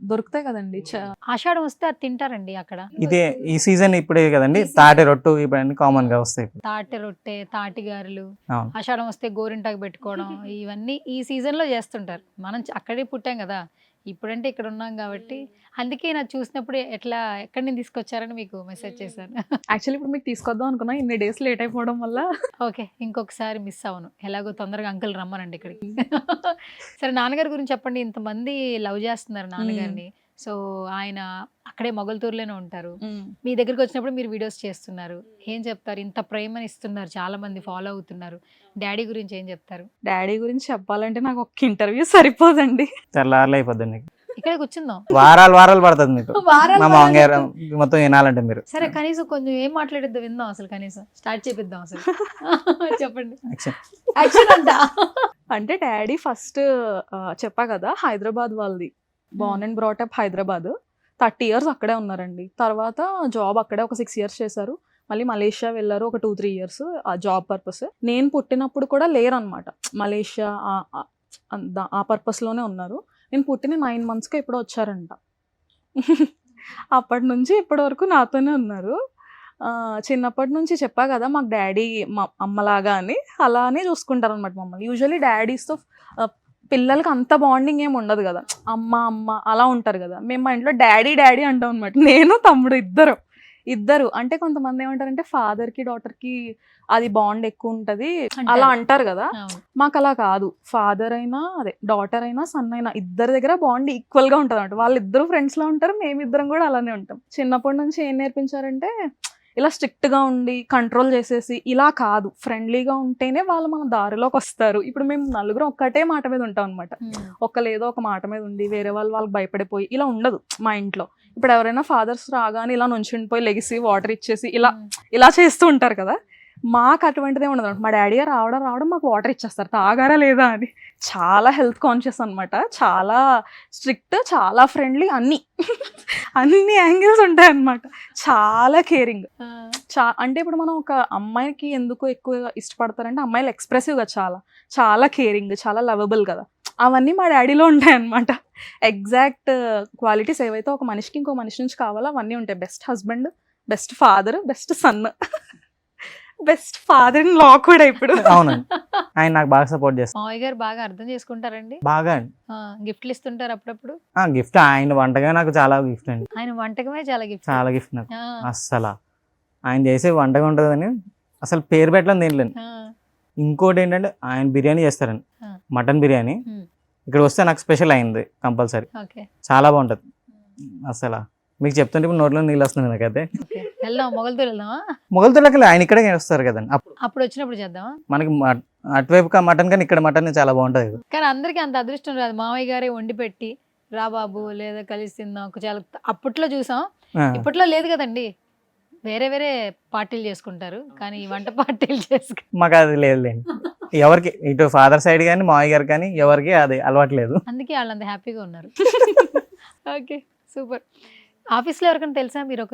దొరుకుతాయి కదండి. ఆషాఢం వస్తే అది తింటారండి అక్కడ. ఇదే ఈ సీజన్ ఇప్పుడే కదండి, తాటి రొట్టు ఇవన్నీ కామన్ గా వస్తాయి. తాటి రొట్టె, తాటిగారులు, అవును. ఆషాఢం వస్తే గోరింటాకు పెట్టుకోవడం, ఇవన్నీ ఈ సీజన్ లో చేస్తుంటారు. మనం అక్కడే పుట్టాం కదా, ఇప్పుడంటే ఇక్కడ ఉన్నాం కాబట్టి. అందుకే నాకు చూసినప్పుడు ఎట్లా ఎక్కడి నుంచి తీసుకొచ్చారని మీకు మెసేజ్ చేశాను. యాక్చువల్లీ ఇప్పుడు మీకు తీసుకొద్దాం అనుకున్నా, ఇన్ని డేస్ లేట్ అయిపోవడం వల్ల. ఓకే, ఇంకొకసారి మిస్ అవును. ఎలాగో తొందరగా అంకుల్ రమ్మనండి ఇక్కడికి. సరే, నాన్నగారి గురించి చెప్పండి. ఇంతమంది లవ్ చేస్తున్నారు నాన్నగారిని. సో ఆయన అక్కడే మొగల్తూరులోనే ఉంటారు. మీ దగ్గరికి వచ్చినప్పుడు మీరు వీడియోస్ చేస్తున్నారు. ఏం చెప్తారు? ఇంత ప్రేమని ఇస్తున్నారు, చాలా మంది ఫాలో అవుతున్నారు. డాడీ గురించి ఏం చెప్తారు? డాడీ గురించి చెప్పాలంటే నాకు ఒక్క ఇంటర్వ్యూ సరిపోదండి. తెల్లారులు అయిపోద్ది మీకు. ఇక్కడ కూర్చుందాం, వారాలు పడుతుంది మీకు మా మామగారు మొత్తం వినాలంటే మీరు. సరే, కనీసం కొంచెం ఏం మాట్లాడిద్దాం విందాం. అసలు కనీసం స్టార్ట్ చేపిద్దాం అసలు. చెప్పండి. యాక్షన్ అంట. అంటే డాడీ ఫస్ట్ చెప్పా కదా, హైదరాబాద్ వాళ్ళది. Born and brought up Hyderabad. 30 years అక్కడే ఉన్నారండి. తర్వాత జాబ్ అక్కడే ఒక 6 years చేశారు. మళ్ళీ మలేషియా వెళ్ళారు ఒక 2-3 years ఆ జాబ్ పర్పస్. నేను పుట్టినప్పుడు కూడా లేరు అనమాట మలేషియా, ఆ పర్పస్లోనే ఉన్నారు. నేను పుట్టిన 9 monthsకే ఎప్పుడో వచ్చారంట. అప్పటి నుంచి ఇప్పటి వరకు నాతోనే ఉన్నారు. చిన్నప్పటి నుంచి చెప్పా కదా, మాకు డాడీ మా అమ్మలాగా అని, అలానే చూసుకుంటారు అనమాట మమ్మల్ని. యూజువల్లీ డాడీస్తో పిల్లలకి అంత బాండింగ్ ఏమి ఉండదు కదా, అమ్మ అలా ఉంటారు కదా. మేము మా ఇంట్లో డాడీ అంటాం అనమాట. నేను తమ్ముడు ఇద్దరు. అంటే కొంతమంది ఏమంటారంటే ఫాదర్కి డాటర్కి అది బాండ్ ఎక్కువ ఉంటుంది అలా అంటారు కదా. మాకు అలా కాదు. ఫాదర్ అయినా అదే డాటర్ అయినా సన్ అయినా ఇద్దరి దగ్గర బాండ్ ఈక్వల్గా ఉంటుంది అనమాట. వాళ్ళిద్దరు ఫ్రెండ్స్లో ఉంటారు, మేమిద్దరం కూడా అలానే ఉంటాం. చిన్నప్పటి నుంచి ఏం నేర్పించారంటే, ఇలా స్ట్రిక్ట్గా ఉండి కంట్రోల్ చేసేసి ఇలా కాదు, ఫ్రెండ్లీగా ఉంటేనే వాళ్ళు మన దారిలోకి వస్తారు. ఇప్పుడు మేము నలుగురు ఒక్కటే మాట మీద ఉంటాం అనమాట. ఏదో ఒక మాట మీద ఉండి వేరే వాళ్ళకి భయపడిపోయి ఇలా ఉండదు మా ఇంట్లో. ఇప్పుడు ఎవరైనా ఫాదర్స్ రాగానే ఇలా నుంచుండిపోయి లెగిసి వాటర్ ఇచ్చేసి ఇలా చేస్తూ ఉంటారు కదా. మాకు అటువంటిదే ఉండదు. మా డాడీ రావడం మాకు వాటర్ ఇచ్చేస్తారు, తాగారా లేదా అని. చాలా హెల్త్ కాన్షియస్ అనమాట, చాలా స్ట్రిక్ట్, చాలా ఫ్రెండ్లీ, అన్ని యాంగిల్స్ ఉంటాయన్నమాట. చాలా కేరింగ్. అంటే ఇప్పుడు మనం ఒక అమ్మాయికి ఎందుకు ఎక్కువ ఇష్టపడతారంటే, అమ్మాయిలు ఎక్స్ప్రెసివ్గా చాలా కేరింగ్, చాలా లవబుల్ కదా. అవన్నీ మా డాడీలో ఉంటాయన్నమాట. ఎగ్జాక్ట్ క్వాలిటీస్ ఏవైతే ఒక మనిషికి ఇంకో మనిషి నుంచి కావాలో అవన్నీ ఉంటాయి. Best husband, best father, best sun, best father in law కూడా ఇప్పుడు. అవునండి, ఆయన నాకు బాగా సపోర్ట్ చేస్తారు. మావయ్య గారు బాగా అర్థం చేసుకుంటారండి. బాగా అండి. గిఫ్ట్లు ఇస్తుంటారు అప్పుడప్పుడు. గిఫ్ట్ ఆయన వంటగా నాకు చాలా గిఫ్ట్ అండి. ఆయన వంటకమే చాలా గిఫ్ట్ నాకు. అస్సలు ఆయన చేసే వంటగా ఉంటుందని అసలు పేరు పెట్టడం దేనిలేను. ఇంకోటి ఏంటంటే ఆయన బిర్యానీ చేస్తారండి, మటన్ బిర్యానీ. ఇక్కడ వస్తే నాకు స్పెషల్ అయింది కంపల్సరీ. చాలా బాగుంటది అసలు. మీకు చెప్తుంటే ఇప్పుడు నోట్లో నీళ్ళు వస్తుంది నాకైతే. మొగల్తూరులోకి ఆయన ఇక్కడే వస్తారు కదండి, అప్పుడు వచ్చినప్పుడు చేద్దామా. మనకి అటువైపు మటన్ కానీ ఇక్కడ మటన్ చాలా బాగుంటది. కానీ అందరికి అంత అదృష్టం రాదు. మామయ్య గారే వండి పెట్టి రా బాబు లేదా కలిసి తిందాం చాలా అప్పట్లో చూసాం. ఇప్పట్లో లేదు కదండి, వేరే పార్టీలు చేసుకుంటారు. కానీ ఈ వంట పార్టీలు మాకు అది లేదులేండి. ఎవరికి ఇటు ఫాదర్ సైడ్ కానీ మామయ్య గారు కానీ ఎవరికి అది అలవాట్లేదు. అందుకే వాళ్ళంత హ్యాపీగా ఉన్నారు. Okay, super. ఆఫీస్లో ఎవరికైనా తెలుసా మీరు ఒక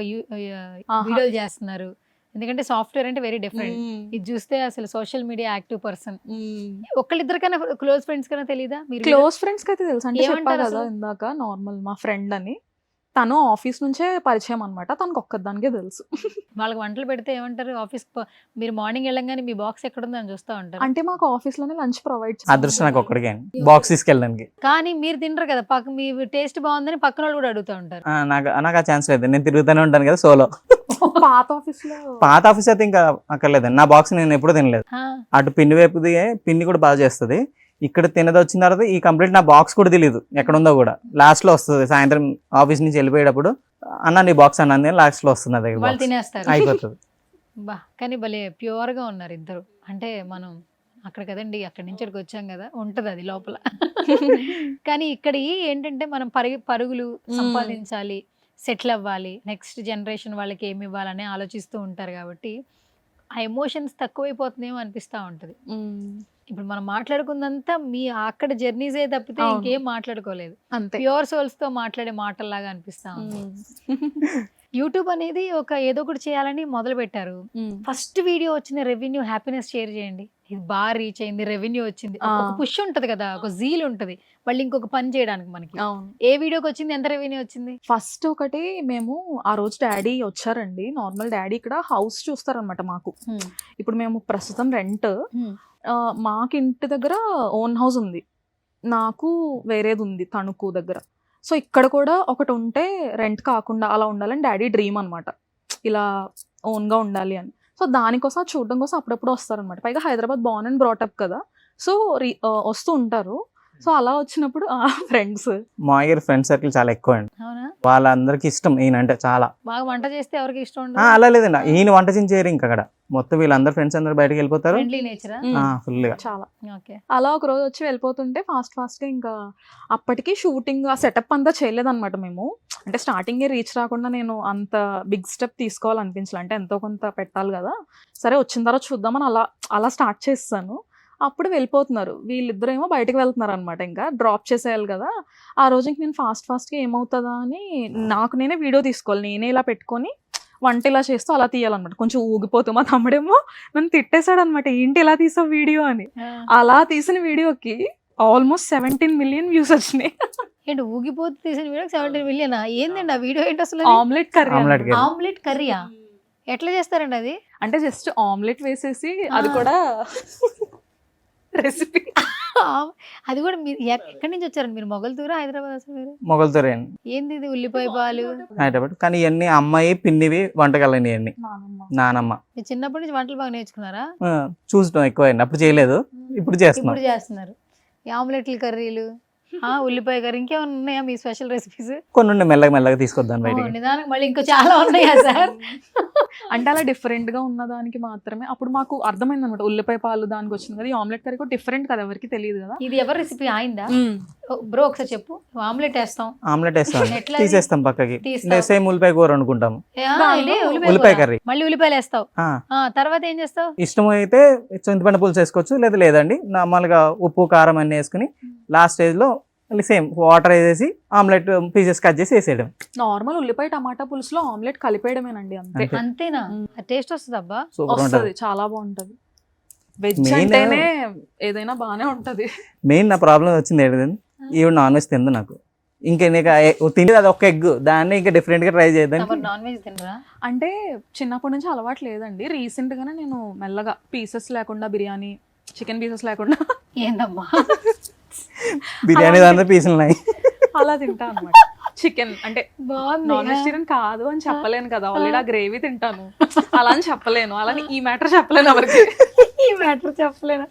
వీడియోలు చేస్తున్నారు? ఎందుకంటే సాఫ్ట్వేర్ అంటే వెరీ డిఫరెంట్. ఇది చూస్తే అసలు సోషల్ మీడియా యాక్టివ్ పర్సన్. ఒకళ్ళిద్దరికైనా క్లోజ్ ఫ్రెండ్స్ కన్నా తెలీదా? మీరు క్లోజ్ ఫ్రెండ్స్ కి అయితే తెలుసు. అంటే చెప్పా కదా ఇందాక, నార్మల్ మా ఫ్రెండ్ అని. తను ఆఫీస్ నుంచే పరిచయం అనమాట. తనకు ఒక్కదానికే తెలుసు. వాళ్ళకి వంటలు పెడితే ఏమంటారు? ఆఫీస్ మీరు మార్నింగ్ వెళ్ళంగానే మీ బాక్స్ ఎక్కడ ఉందని చూస్తూ ఉంటారు. అంటే మాకు ఆఫీస్ లోనే లంచ్ ప్రొవైడ్ అదృష్టం నాకు ఒక్కడికే బాక్స్ తీసుకెళ్ళడానికి. కానీ మీరు తినరు కదా, మీ టేస్ట్ బాగుందని పక్కన వాళ్ళు కూడా అడుగుతూ ఉంటారు. నాకు ఆ ఛాన్స్ లేదు, నేను తిరుగుతూనే ఉంటాను కదా సోలో. పాత ఆఫీస్ అయితే ఇంకా అక్కర్లేదండి. నా బాక్స్ నేను ఎప్పుడు తినలేదు. అటు పిండి వైపుది పిండి కూడా బాగా చేస్తుంది, ఇక్కడ తినది వచ్చిన తర్వాత ఈ కంప్లీట్ నా బాక్స్ కూడా తెలియదు ఎక్కడ ఉందో కూడా. లాస్ట్ లో వస్తుంది సాయంత్రం ఆఫీస్ నుంచి వెళ్ళిపోయేటప్పుడు, అన్న నీ బాక్స్ అన్నది లాస్ట్ లో వస్తుంది నా దగ్గర వాళ్ళు box. తినేస్తారు. అయిపోతుంది. బా కానీ భలే ప్యూర్ గా ఉన్నారు ఇద్దరు. అంటే మనం అక్కడ కదండి, అక్కడి నుంచి ఇక్కడికి వచ్చాం కదా, ఉంటది అది లోపల. కానీ ఇక్కడ ఏంటంటే మనం పరుగులు సంపాదించాలి, సెటిల్ అవ్వాలి, నెక్స్ట్ జనరేషన్ వాళ్ళకి ఏమి ఇవ్వాలని ఆలోచిస్తూ ఉంటారు కాబట్టి ఆ ఎమోషన్స్ తక్కువైపోతున్నాయేమో అనిపిస్తూ ఉంటుంది. ఇప్పుడు మనం మాట్లాడుకుందంతా మీ అక్కడ జర్నీసే తప్పితే అవును. ఇంకేం మాట్లాడుకోలేదు. అంతే. ప్యూర్ సోల్స్ తో మాట్లాడే మాటల్లాగా అనిపిస్తా ఉంది. యూట్యూబ్ అనేది ఒక ఏదో ఒకటి చేయాలని మొదలు పెట్టారు. ఫస్ట్ వీడియో వచ్చిన రెవెన్యూ హ్యాపీనెస్ షేర్ చేయండి. ఇది బాగా రీచ్ అయింది, రెవెన్యూ వచ్చింది, ఒక పుష్ ఉంటది కదా, ఒక జీల్ ఉంటది మళ్ళీ ఇంకొక పని చేయడానికి మనకి. అవును. ఏ వీడియోకి వచ్చింది, ఎంత రెవెన్యూ వచ్చింది? ఫస్ట్ ఒకటి మేము ఆ రోజు డాడీ వచ్చారండి. నార్మల్ డాడీ ఇక్కడ హౌస్ చూస్తారనమాట మాకు. ఇప్పుడు మేము ప్రస్తుతం రెంట్, మాకు ఇంటి దగ్గర ఓన్ హౌస్ ఉంది, నాకు వేరేది ఉంది తణుకు దగ్గర. సో ఇక్కడ కూడా ఒకటి ఉంటే రెంట్ కాకుండా అలా ఉండాలని డాడీ డ్రీమ్ అనమాట, ఇలా ఓన్గా ఉండాలి అని. సో దానికోసం చూడడం కోసం అప్పుడప్పుడు వస్తారనమాట. పైగా హైదరాబాద్ బార్న్ అండ్ బ్రాటప్ కదా, సో వస్తూ ఉంటారు. సో అలా వచ్చినప్పుడు ఫ్రెండ్స్, మా దగ్గర ఫ్రెండ్ సర్కిల్ చాలా ఎక్కువ అండి. అవునా? వాళ్ళందరికి ఇష్టం ఈయనంటే చాలా. బాగా వంట చేస్తే ఎవరికి ఇష్టం ఉండదు. అలా లేదండి, ఈయన వంట చేయరు ఇంకా అక్కడ. మొత్తం వీళ్ళందరూ ఫ్రెండ్స్ అందరూ బయటకు వెళ్ళిపోతారు ఫ్రెండ్లీ నేచరా? ఫుల్ గా. చాలా. ఓకే. అలా ఒక రోజు వచ్చి వెళ్ళిపోతుంటే ఫాస్ట్గా ఇంకా అప్పటికి షూటింగ్ ఆ సెటప్ అంతా చేయలేదన్నమాట మేము. అంటే స్టార్టింగే రీచ్ రాకుండా నేను అంత బిగ్ స్టెప్ తీసుకోవాలనిపించలే. అంటే ఎంతో కొంత పెట్టాలి కదా, సరే వచ్చిన తర్వాత చూద్దామని అలా స్టార్ట్ చేస్తాను. అప్పుడు వెళ్ళిపోతున్నారు వీళ్ళిద్దరు, ఏమో బయటకు వెళ్తున్నారు అనమాట. ఇంకా డ్రాప్ చేసేయాలి కదా. ఆ రోజు ఇంక నేను ఫాస్ట్గా ఏమవుతుందా అని నాకు నేనే వీడియో తీసుకోవాలి, నేనే ఇలా పెట్టుకొని వంట ఇలా చేస్తూ అలా తీయాలన్నమాట. కొంచెం ఊగిపోతూ మా తమ్ముడేమో నన్ను తిట్టేశాడు అనమాట, ఏంటి ఇలా తీసావు వీడియో అని. అలా తీసిన వీడియోకి ఆల్మోస్ట్ 17 million వ్యూస్ వచ్చినాయి. ఏంటి ఊగిపోతు తీసిన వీడియో 17 million? ఏందండి ఆ వీడియో ఏంటి అసలు? Omelette curry. ఆమ్లెట్ కర్రీయా? ఎట్లా చేస్తారండి అది? అంటే జస్ట్ ఆమ్లెట్ వేసేసి, అది కూడా రెసిపీ. అది కూడా మీరు ఎక్కడి నుంచి వచ్చారండి? మీరు మొగల్తూరా, హైదరాబాద్? అసలు మీరు మొగల్తూరే అండి. ఏంది ఇది? ఉల్లిపాయ పాలు హైదరాబాద్. కానీ ఇవన్నీ అమ్మాయి పిన్నివి వంటకాలండి ఇవన్నీ. నానమ్మ. మీరు చిన్నప్పటి నుంచి వంటలు బాగా నేర్చుకున్నారా? చూసడం ఎక్కువ అయింది, అప్పుడు చేయలేదు, ఇప్పుడు చేస్తున్నాం. ఇప్పుడు చేస్తున్నారు. ఈ ఆమ్లెట్లు, కర్రీలు, ఉల్లిపాయ కర్రీ, ఇంకేమైనా ఉన్నాయా మీ స్పెషల్ రెసిపీస్? కొన్ని మెల్లగా తీసుకొద్దాం బయటికి. నిదానికి మళ్ళీ ఇంకా చాలా ఉన్నాయా సార్? అంటే అలా డిఫరెంట్ గా ఉన్న దానికి మాత్రమే అప్పుడు మాకు అర్థమైంది అనమాట. ఉల్లిపాయ పాలు దానికి వచ్చింది కదా, ఈ ఆమ్లెట్ కర్రీ కూడా డిఫరెంట్ కదా, ఎవరికి తెలియదు కదా. ఇది ఎవరి రెసిపీ? ఆయిందా? బ్రో ఒకసారి చెప్పు. ఆమ్లెట్ వేస్తాం, ఎట్లా తీసేస్తాం పక్కకి, తీస్తాం. సేమ్ ఉల్లిపాయ కూర అనుకుంటాము, ఉల్లిపాయ ఉల్లిపాయ కూర. కర్రీ. మళ్ళీ ఉల్లిపాయలు వేస్తావు, తర్వాత ఏం చేస్తావు? ఇష్టం అయితే చింతపండు పులుసు వేసుకోవచ్చు, లేదండి నార్మల్గా ఉప్పు కారం అన్ని వేసుకుని లాస్ట్ స్టేజ్ లో సేమ్ వాటర్ వేసేసి ఆమ్లెట్ పీసెస్ కట్ చేసి వేసేయడం. నార్మల్ ఉల్లిపాయ టమాటా పులుసులో ఆమ్లెట్ కలిపేయడమేనండి, అంతే. అంతేనా? టేస్ట్ వస్తుంది అబ్బా, వస్తుంది, చాలా బాగుంటది. వెజ్ అంటేనే ఏదైనా బాగానే ఉంటది. మెయిన్ నా ప్రాబ్లం వచ్చింది ఏంటంటే ఈవిడ నాన్ వెజ్ తిందు నాకు. ఇంకా తిండి అది ఒక ఎగ్, దాన్ని ఇంకా డిఫరెంట్ గా ట్రై చేద్దాం. నాన్ వెజ్ తినరా? అంటే చిన్నప్పటి నుంచి అలవాటు లేదండి. రీసెంట్ గానే నేను మెల్లగా పీసెస్ లేకుండా బిర్యానీ, చికెన్ పీసెస్ లేకుండా ఏందమ్మా బిర్యానీ దాంట్లో పీసులు ఉన్నాయి అలా తింటా అనమాట. చికెన్ అంటే నాన్ వెజిటేరియన్ కాదు అని చెప్పలేను కదా, ఆల్రెడీ ఆ గ్రేవీ తింటాను, అలా అని చెప్పలేను. అలానే ఈ మ్యాటర్ చెప్పలేను ఎవరికి. ఈ మ్యాటర్ చెప్పలేను.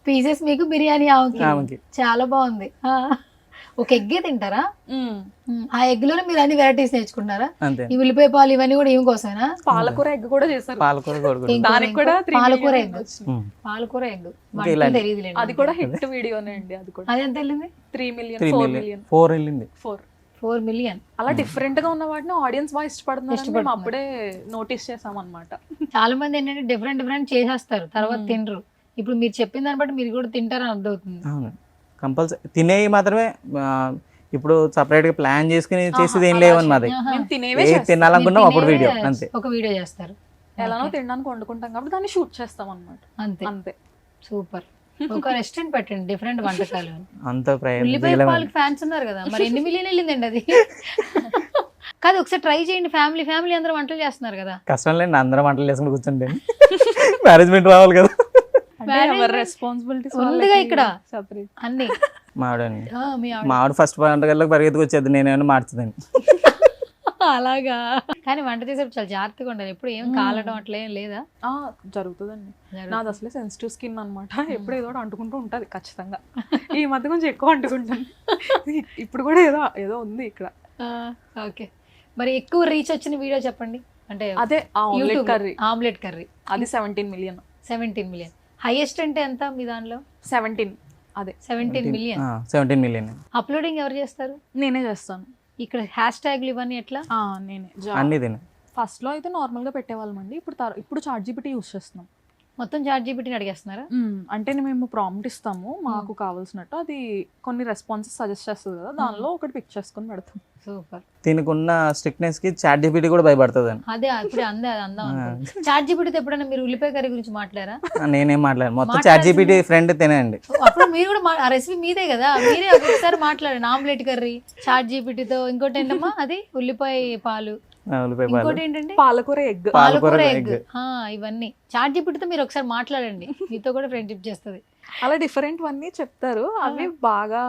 పీసెస్ మీకు బిర్యానీ ఆమెకి చాలా బాగుంది. ఒక ఎగ్గే తింటారా? ఆ ఎగ్ లోనే మీరు అన్ని వెరైటీస్ నేర్చుకున్నారా? ఈ ఉల్లిపాయ పాలు ఇవన్నీ కూడా ఏం కోసమేనా? పాలకూర ఎగ్ కూడా చేశారు. దానికి కూడా పాలకూర ఎగ్. పాలకూర ఎగ్ తెలియదు, అది కూడా హిట్ వీడియోనే అండి. అది కూడా అదేంత వెళ్ళింది? 3 million 4 million. అలా డిఫరెంట్ గా ఉన్న వాటిని ఆడియన్స్ బాగా ఇష్టపడుతున్నారు, మేము అప్పుడే నోటీస్ చేసాం అన్నమాట. చాలా మంది ఏంటంటే డిఫరెంట్ చేసేస్తారు, తర్వాత తినరు. ఇప్పుడు మీరు చెప్పిన దాన్ని బట్టి మీరు కూడా తింటారని అర్థమవుతుంది. కంపల్సరీ తినేవి మాత్రమే. ఇప్పుడు సపరేట్ గా ప్లాన్ చేసుకుని చేసేది ఏం లేవని మాది. తినాలనుకున్నాం అప్పుడు వీడియో, అంతే. ఒక వీడియో చేస్తారు, ఎలానో తినడానికి వండుకుంటాం కాబట్టి దాన్ని షూట్ చేస్తాం అన్నమాట, అంతే. సూపర్. ఒక రెస్టారెంట్ పెట్టండి, డిఫరెంట్ వంటకాలు. అంత ఉల్లిపాయ పాలకి ఫ్యాన్స్ ఉన్నారు కదా, మరి ఎన్ని మిలియన్ వెళ్ళిందండి అది? కాదు, ఒకసారి ట్రై చేయండి. ఫ్యామిలీ అందరూ వంటలు చేస్తున్నారు కదా. కష్టం లేండి, అందరం వంటలు చేసుకుని కూర్చుంటే మేనేజ్మెంట్ రావాలి కదా. రెస్పాన్సిబిలిటీస్ ఉందిగా ఇక్కడ అన్ని. మావిడ ఫస్ట్ పండుగలకు పరిగెత్తుకు వచ్చేది, నేనేమైనా మార్చుదాన్ని. అలాగా. కానీ వంట చేసేప్పుడు చాలా జాగ్రత్తగా ఉండాలి. ఎప్పుడు ఏం కాలడం అట్లా ఏం లేదా? జరుగుతుందండి. నాది అసలే సెన్సిటివ్ స్కిన్ అనమాట. ఎప్పుడు ఏదో ఒకటి అంటుకుంటూ ఉంటుంది ఖచ్చితంగా. ఈ మధ్య కొంచెం ఎక్కువ అంటుకుంటాను. ఇప్పుడు కూడా ఏదో ఉంది ఇక్కడ. ఓకే, మరి ఎక్కువ రీచ్ వచ్చిన వీడియో చెప్పండి. అంటే అదే ఆమ్లెట్ కర్రీ. ఆమ్లెట్ కర్రీ అది 17 million. 17 million. హైయెస్ట్ అంటే ఎంత మీ దానిలో? 17. అదే 17 million. 17 million. అప్లోడింగ్ ఎవరు చేస్తారు? నేనే చేస్తాను. ఇక్కడ హ్యాష్ ట్యాగ్లు ఇవన్నీ ఎట్లా? నేనే. అన్ని తినే. ఫస్ట్ లో అయితే నార్మల్ గా పెట్టేవాళ్ళం అండి. ఇప్పుడు ChatGPT యూస్ చేస్తున్నాం. మొత్తం ChatGPTని అడిగేస్తున్నారా? అంటే మేము ప్రాంప్ట్ ఇస్తాము మాకు కావాల్సినట్టు, అది కొన్ని రెస్పాన్సెస్ సజెస్ట్ చేస్తుంది కదా, దానిలో ఒకటి పిక్ చేసుకొని పెడతాం. సూపర్. దీనికున్న స్ట్రిక్ట్నెస్ కి ChatGPT కూడా భయపడుతుంది అని. అదే ఇప్పుడు అందాం. ChatGPTతో ఎప్పుడైనా మీరు ఉల్లిపాయ కర్రీ గురించి మాట్లాడారా? నేనేం మాట్లాడాను, మొత్తం ChatGPT ఫ్రెండ్ తినేయండి. అప్పుడు మీరు కూడా ఆ రెసిపీ మీదే కదా, మీరే ఒకసారి మాట్లాడండి. ఆమ్లెట్ కర్రీ ChatGPTతో. ఇంకోటి ఏంటమ్మా అది? ఉల్లిపాయ పాలు. ఇంకోటి ఏంటంటే పాలకూర ఎగ్. ఎగ్. ఇవన్నీ ChatGPTతో మీరు ఒకసారి మాట్లాడండి, మీతో కూడా ఫ్రెండ్షిప్ చేస్తుంది. అలా డిఫరెంట్ అన్నీ చెప్తారు. అవి బాగా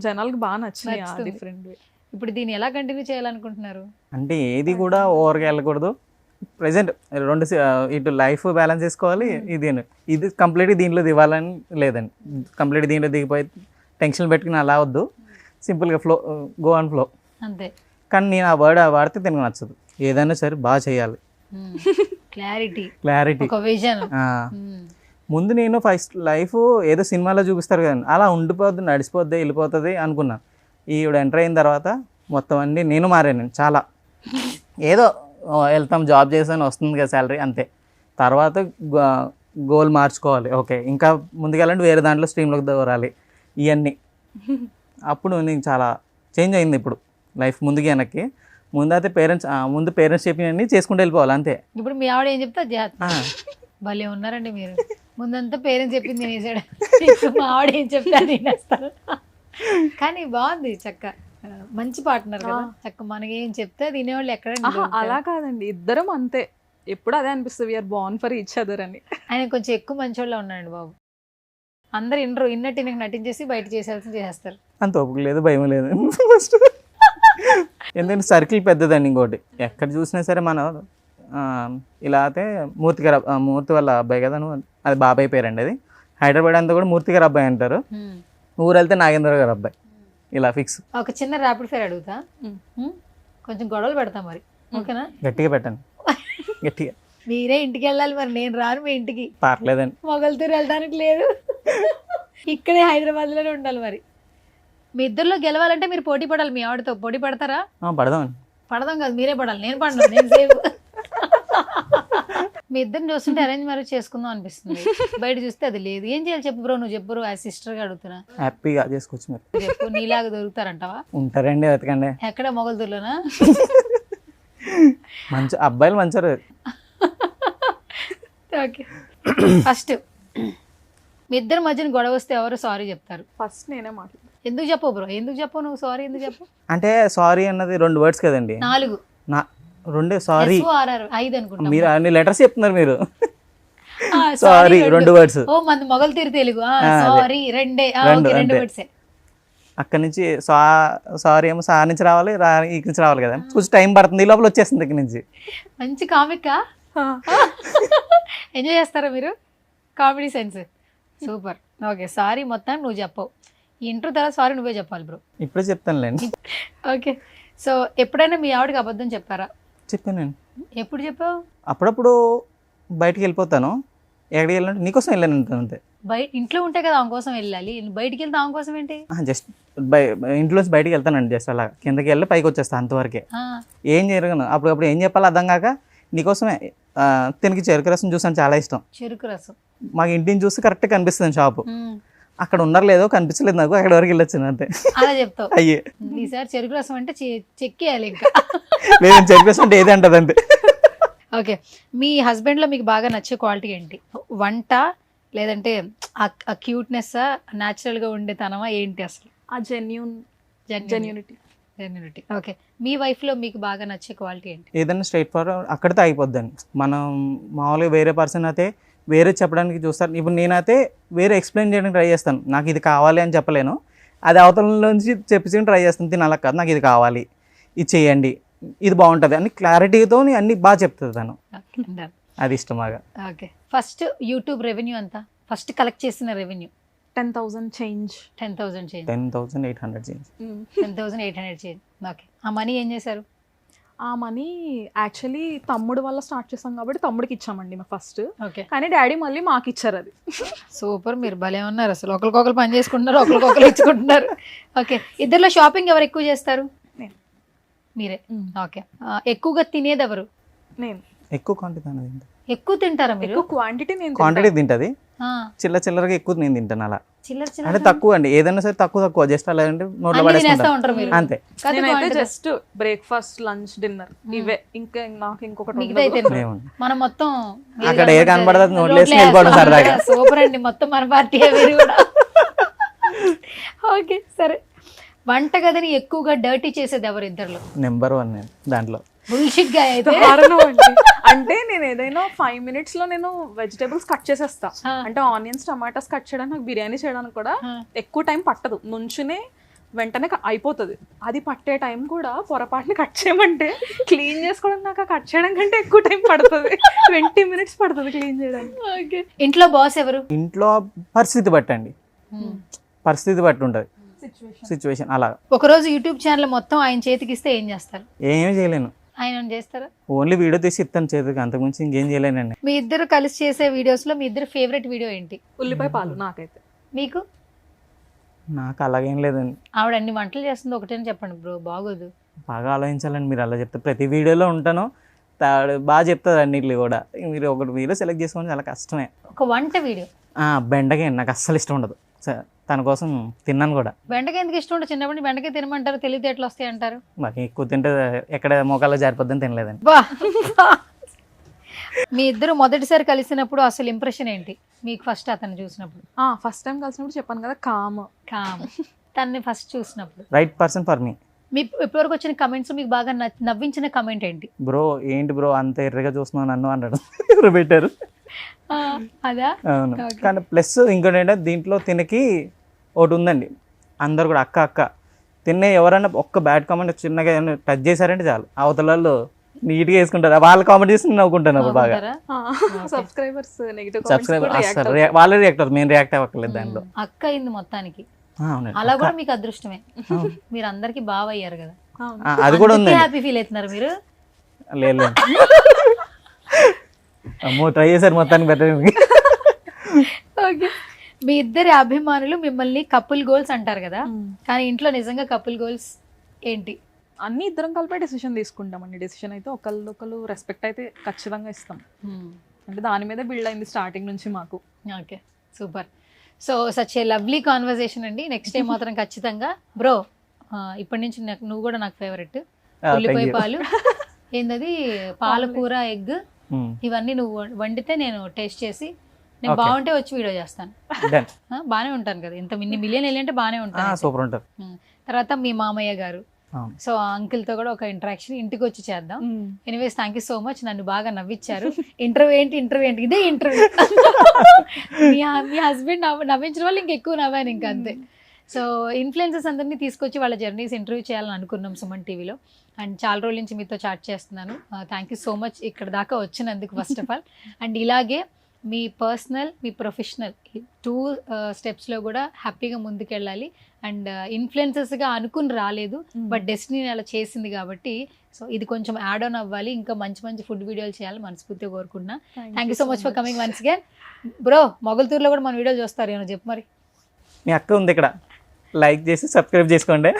జనాలకు బాగా నచ్చినాయి. డిఫరెంట్. ఇప్పుడు దీన్ని ఎలా కంటిన్యూ చేయాలనుకుంటున్నారు? అంటే ఏది కూడా ఓవర్గా వెళ్ళకూడదు. ప్రెసెంట్ ఇటు లైఫ్ బ్యాలెన్స్ చేసుకోవాలి. ఇది కంప్లీట్ దీంట్లో దివాలని లేదండి. కంప్లీట్ దీంట్లో దిగిపోయి టెన్షన్ పెట్టుకుని అలా వద్దు. సింపుల్గా గో ఆన్ ఫ్లో అంతే. కానీ నేను ఆ వర్డ్ వాడితే తినకు నచ్చదు. ఏదైనా సరే బాగా చేయాలి. క్లారిటీ, ఒక విజన్. ముందు నేను ఫస్ట్ లైఫ్ ఏదో సినిమాలో చూపిస్తారు కదండి, అలా ఉండిపోద్ది, నడిచిపోద్ది, వెళ్ళిపోతుంది అనుకున్నాను. ఈవిడ ఎంటర్ అయిన తర్వాత మొత్తం అన్నీ నేను మారాను. చాలా ఏదో వెళ్తాం, జాబ్ చేసాను, వస్తుంది కదా శాలరీ, అంతే. తర్వాత గోల్ మార్చుకోవాలి. ఓకే, ఇంకా ముందుకెళ్ళండి, వేరే దాంట్లో స్ట్రీమ్లోకి దూరాలి. ఇవన్నీ అప్పుడు నేను చాలా చేంజ్ అయింది ఇప్పుడు లైఫ్ ముందుకి వెనక్కి. ముందైతే పేరెంట్స్ చెప్పినవన్నీ చేసుకుంటూ వెళ్ళిపోవాలి అంతే. ఇప్పుడు మీ ఆవిడ ఏం చెప్తా భలే ఉన్నారండి మీరు. ముందంతా పేరెంట్స్ చెప్పింది తినేసాడు, మా ఆవిడ ఏం చెప్తా తినేస్తారు. కానీ బాగుంది, చక్క మంచి పార్ట్నర్ కదా. చక్క మనకేం చెప్తే తినేవాళ్ళు ఎక్కడ. అలా కాదండి, ఇద్దరం అంతే. ఎప్పుడు అదే అనిపిస్తుంది, we're born for each other అని. ఆయన కొంచెం ఎక్కువ మంచోళ్ళ ఉన్నాడు బాబు. అందరు ఇన్నట్టు నటించేసి బయట చేసేస్తారు. అంత ఓపిక లేదు, భయం లేదు. ఎందుకంటే సర్కిల్ పెద్దదండి. ఇంకోటి ఎక్కడ చూసినా సరే మనం ఇలా అయితే మూర్తి వాళ్ళ అబ్బాయి కదా, అది బాబాయ్ పేరండి. అది హైదరాబాద్ అంతా కూడా మూర్తి గారు అబ్బాయి అంటారు. ఊరు వెళ్తే నాగేంద్ర గారు అబ్బాయి, ఇలా ఫిక్స్. ఒక చిన్న ర్యాపిడ్ ఫైర్ అడుగుతా, కొంచెం గొడవలు పెడతా మరి, ఓకేనా? గట్టిగా పెట్టండి, గట్టిగా. మీరే ఇంటికి వెళ్ళాలి మరి, నేను రాను మీ ఇంటికి. పర్లేదండి, మొగల్తూరు వెళ్ళడానికి లేదు, ఇక్కడే హైదరాబాద్లోనే ఉండాలి. మరి మీ ఇద్దరిలో గెలవాలంటే మీరు పోటీ పడాలి. మీ ఆవిడతో పోటీ పడతారా? పడదాం కాదు, మీరే పడాలి. నేను పడను, నేను సేవ్. మీ ఇద్దరిని చూస్తుంటే అరేంజ్ మ్యారేజ్ చేసుకుందాం అనిపిస్తుంది, బయట చూస్తే అది లేదు. ఏం చేయాలి చెప్పు బ్రో, నువ్వు చెప్పు బ్రో. ఆ సిస్టర్గా అడుగుతున్నా. హ్యాపీగా చేసుకోవచ్చు మీరు. చెప్పు, నీలాగా దొరుకుతారంటావా? ఉంటారండి, వెతకండి. ఎక్కడ? మొగల్తూరులోనా? మంచి అబ్బాయిలు మంచారు. ఓకే, ఫస్ట్ మీ ఇద్దరి మధ్యన గొడవ వస్తే ఎవరు సారీ చెప్తారు? ఫస్ట్ నేనే మాట్లాడు. ఎందుకు చెప్పు బ్రో, ఎందుకు చెప్పు నువ్వు సారీ? ఎందుకు చెప్పు అంటే సారీ అన్నది 2 words కదండి. 4. 2 సారీ, 5 అనుకుంటా. మీరు అన్ని లెటర్స్ చెప్తున్నారు మీరు. Sorry 2 words. ఓ మంది మొగల్తూరు తెలుగు. Sorry 2 words. అక్కడి నుంచి సారీ ఏమో సార్ నుంచి రావాలి, ఇక్కడి నుంచి రావాలి కదా, కొంచెం టైం పడుతుంది. ఈ లోపల వచ్చేస్తుంది ఇక్కడ నుంచి. మంచి కామిక్. ఎంజాయ్ చేస్తారా మీరు? Comedy sense super. Okay, sorry మొత్తం నువ్వు చెప్పవు. ఇంటర్ తర్వాత సారీ నువ్వే చెప్పాలి బ్రో. ఇప్పుడే చెప్తానులేండి. ఓకే, సో ఎప్పుడైనా మీ ఆవిడకి అబద్ధం చెప్పారా? చెప్పానండి. ఎప్పుడు చెప్పావు? అప్పుడప్పుడు బయటికి వెళ్ళిపోతాను. ఎక్కడికి వెళ్ళాలంటే నీకోసం వెళ్ళాను అంతే. ఇంట్లో ఉంటే కదా ఆమె కోసం వెళ్ళాలి, బయటికి వెళ్తే ఆమె కోసం ఏంటి? జస్ట్ ఇంట్లోంచి బయటికి వెళ్తానండి, జస్ట్ అలా కిందకి వెళ్ళి పైకి వచ్చేస్తాను, అంతవరకే. ఏం జరగను. అప్పుడప్పుడు ఏం చెప్పాలో అర్థం కాక నీకోసమే తినికి చెరుకు రసం చూసాను, చాలా ఇష్టం. చెరుకు రసం మాకు ఇంటిని చూస్తే కరెక్ట్గా కనిపిస్తుంది షాపు. అక్కడ ఉన్నారు లేదో కనిపించలేదు నాకు, అక్కడ వరకు వెళ్ళొచ్చాను అంతే. అలా చెప్తావు? అయ్యే ఈసారి చెరుకు రసం అంటే చెక్కేయాలి ఇంకా. లేదు, చెరుకు రసం అంటే ఏది అంటది అంతే. ఓకే, మీ హస్బెండ్ లో మీకు బాగా నచ్చే క్వాలిటీ ఏంటి? వంట, లేదంటే ఆ క్యూట్నెస్, న్యాచురల్ గా ఉండే తనమా, ఏంటి అసలు? ఆ జెన్యూనిటీ. ఓకే, మీ వైఫ్ లో మీకు బాగా నచ్చే క్వాలిటీ ఏంటి? ఏదైనా స్ట్రైట్ ఫార్వర్డ్ అక్కడితో అయిపోద్దండి. మనం మామూలుగా వేరే పర్సన్ అయితే వేరే చెప్పడానికి చూస్తారు. ఇప్పుడు నేనైతే వేరే ఎక్స్ప్లెయిన్ చేయడానికి ట్రై చేస్తాను. నాకు ఇది కావాలి అని చెప్పలేను, అది అవతల నుంచి చెప్పించి ట్రై చేస్తాను. తిని అలా కాదు, నాకు ఇది కావాలి, ఇది చేయండి, ఇది బాగుంటుంది అని క్లారిటీతో అన్ని బాగా చెప్తుంది తను. Okay done. అది ఇష్టం బాగా. ఓకే ఫస్ట్ యూట్యూబ్ రెవెన్యూ అంతా ఫస్ట్ కలెక్ట్ చేసిన revenue 10,000 change. 10,000 change. 10,800 change. 10,800 change. Okay ఆ మనీ ఏం చేశారు? ఆ మనీ యాక్చువల్లీ తమ్ముడు వల్ల స్టార్ట్ చేసాం కాబట్టి తమ్ముడికి ఇచ్చామండి మా ఫస్ట్. ఓకే కానీ డాడీ మళ్ళీ మాకు ఇచ్చారు అది. సూపర్, మీరు భలే ఉన్నారు అసలు. ఒకరికొకరు పని చేసుకుంటున్నారు, ఒకరికొకరు ఇచ్చుకుంటున్నారు. ఓకే ఇద్దరిలో షాపింగ్ ఎవరు ఎక్కువ చేస్తారు? నేను. మీరే. ఓకే ఎక్కువగా తినేది ఎవరు? నేను. ఎక్కువ క్వాంటిటీ అనేది ఎక్కువ తింటారా మీరు? ఎక్కువ క్వాంటిటీ నేను క్వాంటిటీ తింటది, ఆ, చిల్లరగా ఎక్కువ నేను తింటాను అలా. చిల్లర అంటే చిల్లర తక్కువ అండి, ఏదైనా సరే తక్కువ జస్ట్ అలా అంటే నోట్లో అన్ని తినేస్తా పడేసుకుంటాను ఉంటారు మీరు. అంతే. కాదు, నేనైతే quantity. Just breakfast lunch dinner ఇవే. ఇంకా నాకు ఇంకొకటి మిగతా అయితే ఉండదు. ఏముంది. మనం మొత్తం అక్కడ ఏ కనబడదు నోట్లో వేసుకుని వెళ్ళిపోవడం సరదాగా. సూపర్ అండి, మొత్తం మన పార్టీ మీరు కూడా. ఓకే సరే, వంటగదిని ఎక్కువగా డర్టీ చేసేది ఎవరు ఇద్దరులో? నెంబర్ 1 నేను దాంట్లో. బుల్షిట్ గా అయితే దారుణం అండి. అంటే నేను ఏదైనా 5 minutes లో నేను వెజిటేబుల్స్ కట్ చేసేస్తా. అంటే ఆనియన్స్ టమాటాస్ కట్ చేయడానికి, నాకు బిర్యానీ చేయడానికి కూడా ఎక్కువ టైం పట్టదు. నుంచునే వెంటనే అయిపోతుంది. అది పట్టే టైం కూడా పొరపాటుని కట్ చేయమంటే క్లీన్ చేసుకోవడం నాకు కట్ చేయడం కంటే ఎక్కువ టైం పడుతుంది. 20 minutes పడుతుంది క్లీన్ చేయడానికి. ఓకే ఇంట్లో బాస్ ఎవరు? ఇంట్లో పరిస్థితి బట్టండి, పరిస్థితి బట్టి ఉంటుంది సిచ్యువేషన్ అలా. ఒకరోజు యూట్యూబ్ ఛానల్ మొత్తం ఆయన చేతికి ఇస్తే ఏం చేస్తారు? ఏమీ చేయలేను, ఆయన ఏమైనా చేస్తారా? ఓన్లీ వీడియో తీసి ఇస్తాను చేతికి, అంతకుమించి ఇంకేం చేయలేనండి. మీ ఇద్దరు కలిసి చేసే వీడియోస్ లో మీ ఇద్దరు ఫేవరెట్ వీడియో ఏంటి? ఉల్లిపాయ పాలు నాకైతే. మీకు? నాకు అలాగేం లేదండి. ఆవిడ అన్ని వంటలు చేస్తుంది ఒకటేని చెప్పండి బ్రో, బాగోదు. బాగా ఆలోచించాలండి మీరు అలా చెప్తే. ప్రతి వీడియోలో ఉంటాను, బాగా చెప్తుంది అన్నిట్లు కూడా. మీరు ఒకటి వీడియో సెలెక్ట్ చేసుకోవడం చాలా కష్టమే. ఒక వంట వీడియో. బెండకాయ నాకు అస్సలు ఇష్టం ఉండదు, తన కోసం తిన్నాను కూడా. బెండకాయ ఎందుకు ఇష్టం ఉండదు? చిన్నప్పటి బెండకాయ తినమంటారు, తెలివితేటలు వస్తాయి అంటారు. మాకు ఎక్కువ తింటే ఎక్కడ మోకాల్లో జారిపోద్దని తినలేదండి. బా మీ ఇద్దరు మొదటిసారి కలిసినప్పుడు అసలు ఇంప్రెషన్ ఏంటి మీకు ఫస్ట్ అతను చూసినప్పుడు? ఫస్ట్ టైం కలిసినప్పుడు చెప్పాను కదా కామ్. తనని ఫస్ట్ చూసినప్పుడు రైట్ పర్సన్ ఫర్ మీ. మీ ఇప్పటివరకు వచ్చిన కమెంట్స్ మీకు బాగా నవ్వించిన కమెంట్ ఏంటి? బ్రో ఏంటి బ్రో అంత ఎర్రగా చూస్తున్నావు నన్ను అన్నాడు. ఎవరు పెట్టారు? అదా? అవును. కానీ ప్లస్ ఇంకోటి ఏంటంటే దీంట్లో తినకి ఒకటి ఉందండి, అందరు కూడా అక్క అక్క తిన్నే ఎవరైనా ఒక్క బ్యాడ్ కామెంట్ చిన్నగా ఏమైనా టచ్ చేశారంటే చాలు అవతల వాళ్ళు నీట్గా వేసుకుంటారు. వాళ్ళ కామెంట్ చేసి నవ్వుకుంటాను బాగా. సబ్స్క్రైబర్స్ నెగటివ్ సబ్స్క్రైబర్ వాళ్ళే రియాక్ట్ అవుతారు, మేము రియాక్ట్ అవ్వట్లేదు దాంట్లో. అక్క అయింది మొత్తానికి. అవునండి. అలా కూడా మీకు అదృష్టమే, మీరు అందరికి బాగా అయ్యారు కదా. అది కూడా ఉంది. హ్యాపీ ఫీల్ అవుతున్నారు మీరు? లేదు అమ్మో ట్రై చేశారు మొత్తానికి బెటర్. ఓకే మీ ఇద్దరి అభిమానులు మిమ్మల్ని కపుల్ గోల్స్ అంటారు కదా, కానీ ఇంట్లో నిజంగా కపుల్ గోల్స్ ఏంటి? అన్ని ఇద్దరం కలిపే డెసిషన్ తీసుకుంటామండి. డెసిషన్ అయితే ఒకళ్ళు రెస్పెక్ట్ అయితే ఖచ్చితంగా ఇస్తాం. అంటే దాని మీద బిల్డ్ అయింది స్టార్టింగ్ నుంచి మాకు. Okay super. So such a lovely conversation అండి. నెక్స్ట్ టైం మాత్రం ఖచ్చితంగా బ్రో ఇప్పటి నుంచి నువ్వు కూడా నాకు ఫేవరెట్. ఉల్లిపాయ పాలు ఏందది, పాలకూర ఎగ్ ఇవన్నీ నువ్వు వండితే నేను టేస్ట్ చేసి నేను బాగుంటే వచ్చి వీడియో చేస్తాను. బాగానే ఉంటాను కదా, ఇంత ఇన్ని మిలియన్ వెళ్ళి బాగానే ఉంటాను. సూపర్ ఉంటారు. తర్వాత మీ మామయ్య గారు, సో అంకిల్ తో కూడా ఒక ఇంటరాక్షన్ ఇంటికి వచ్చి చేద్దాం. Anyways thank you so much, నన్ను బాగా నవ్వించారు. ఇంటర్వ్యూ ఏంటి ఇదే ఇంటర్వ్యూ. మీ హస్బెండ్ నవ్వించిన వాళ్ళు ఇంకెక్కువ నవ్వాను ఇంకా అంతే. సో ఇన్ఫ్లుయెన్సర్స్ అందరినీ తీసుకొచ్చి వాళ్ళ జర్నీస్ ఇంటర్వ్యూ చేయాలని అనుకున్నాం సుమన్ టీవీలో. అండ్ చాలా రోజుల నుంచి మీతో చాట్ చేస్తున్నాను. థ్యాంక్ యూ సో మచ్ ఇక్కడ దాకా వచ్చినందుకు ఫస్ట్ ఆఫ్ ఆల్. అండ్ ఇలాగే మీ పర్సనల్ మీ ప్రొఫెషనల్ 2 స్టెప్స్లో కూడా హ్యాపీగా ముందుకెళ్ళాలి. అండ్ ఇన్ఫ్లుయెన్సర్స్గా అనుకుని రాలేదు, బట్ డెస్టినీ అలా చేసింది కాబట్టి సో ఇది కొంచెం యాడ్ ఆన్ అవ్వాలి, ఇంకా మంచి మంచి ఫుడ్ వీడియోలు చేయాలి మనస్ఫూర్తిగా కోరుకుంటున్నా. Thank you so much for coming once again. Bro మొగల్తూరులో కూడా మన వీడియోలు చూస్తారు ఏమో చెప్పు మరి. మీ అక్క ఉంది ఇక్కడ, లైక్ చేసి సబ్స్క్రైబ్ చేసుకోండి.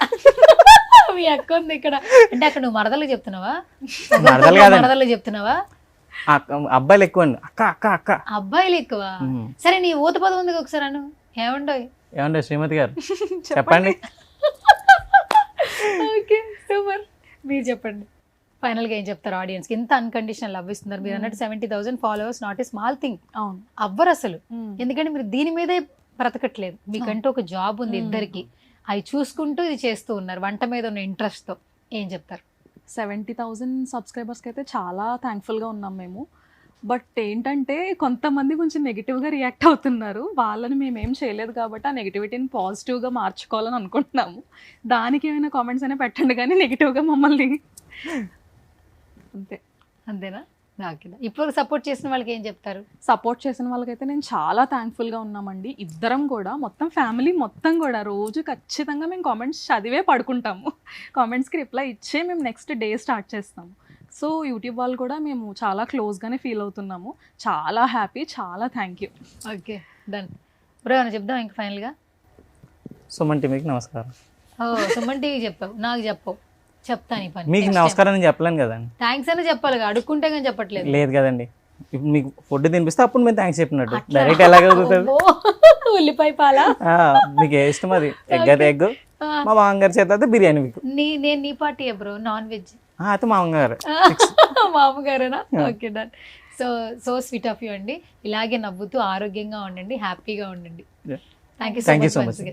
మీ అక్క ఉంది ఇక్కడ అంటే అక్కడ నువ్వు మరదలకు చెప్తున్నావా? మరదలు మరదలకు చెప్తున్నావా? అబ్బాయిలు ఎక్కువ అండి. అక్క అక్క అక్క అబ్బాయిలు ఎక్కువ. సరే నీ ఊత పదం ఉంది ఒకసారి అను. ఏమండో శ్రీమతి గారు చెప్పండి. ఓకే సూపర్, మీరు చెప్పండి ఫైనల్గా ఏం చెప్తారు ఆడియన్స్కి? ఎంత అన్కండిషనల్ లవ్ ఇస్తున్నారు మీరు అన్నట్టు. 70,000 followers not a small thing. అవును అవ్వరు అసలు, ఎందుకంటే మీరు దీని మీదే బ్రతకట్లేదు. మీకంటూ ఒక జాబ్ ఉంది ఇద్దరికి, అవి చూసుకుంటూ ఇది చేస్తూ ఉన్నారు వంట మీద ఉన్న ఇంట్రెస్ట్తో. ఏం చెప్తారు? 70,000 సబ్స్క్రైబర్స్కి అయితే చాలా థ్యాంక్ఫుల్గా ఉన్నాం మేము. బట్ ఏంటంటే కొంతమంది కొంచెం నెగిటివ్గా రియాక్ట్ అవుతున్నారు. వాళ్ళని మేమేం చేయలేదు కాబట్టి ఆ నెగిటివిటీని పాజిటివ్గా మార్చుకోవాలని అనుకుంటున్నాము. దానికి ఏమైనా కామెంట్స్ అయినా పెట్టండి కానీ నెగిటివ్గా మమ్మల్ని అంతే. అంతేనా? ఓకే. ఇప్పుడు సపోర్ట్ చేసిన వాళ్ళకి ఏం చెప్తారు? సపోర్ట్ చేసిన వాళ్ళకైతే నేను చాలా థ్యాంక్ఫుల్గా ఉన్నామండి. ఇద్దరం కూడా మొత్తం ఫ్యామిలీ మొత్తం కూడా రోజు ఖచ్చితంగా మేము కామెంట్స్ చదివే పడుకుంటాము. కామెంట్స్కి రిప్లై ఇచ్చే మేము నెక్స్ట్ డే స్టార్ట్ చేస్తాము. సో యూట్యూబ్ వాళ్ళు కూడా మేము చాలా క్లోజ్గానే ఫీల్ అవుతున్నాము. చాలా హ్యాపీ, చాలా thank you. Okay, done. Bro ఏమైనా చెప్దాం ఇంకా ఫైనల్గా? సుమన్ టీవీకి నమస్కారం. సుమన్ టీవీ చెప్పావు, నాకు చెప్పవు. చెప్తాను ఈ పని. మీకు నమస్కారం నేను చెప్పలేను కదండి. థ్యాంక్స్ అని చెప్పాలి, అడుక్కుంటే కానీ చెప్పట్లేదు. లేదు కదండి, ఇప్పుడు మీకు ఫుడ్ తినిపిస్తే అప్పుడు మేము థ్యాంక్స్ చెప్పినట్టు డైరెక్ట్ ఎలాగ అవుతుంది? ఉల్లిపాయ పాల మీకు ఏ ఇష్టం అది, ఎగ్ అయితే ఎగ్, మా మామగారి చేత అయితే బిర్యానీ. మీకు నేను నీ పార్టీ బ్రో, నాన్ వెజ్ అయితే మామగారు. మామగారేనా? Okay, done. So sweet of you అండి. ఇలాగే నవ్వుతూ ఆరోగ్యంగా ఉండండి, హ్యాపీగా ఉండండి. Thank you so much.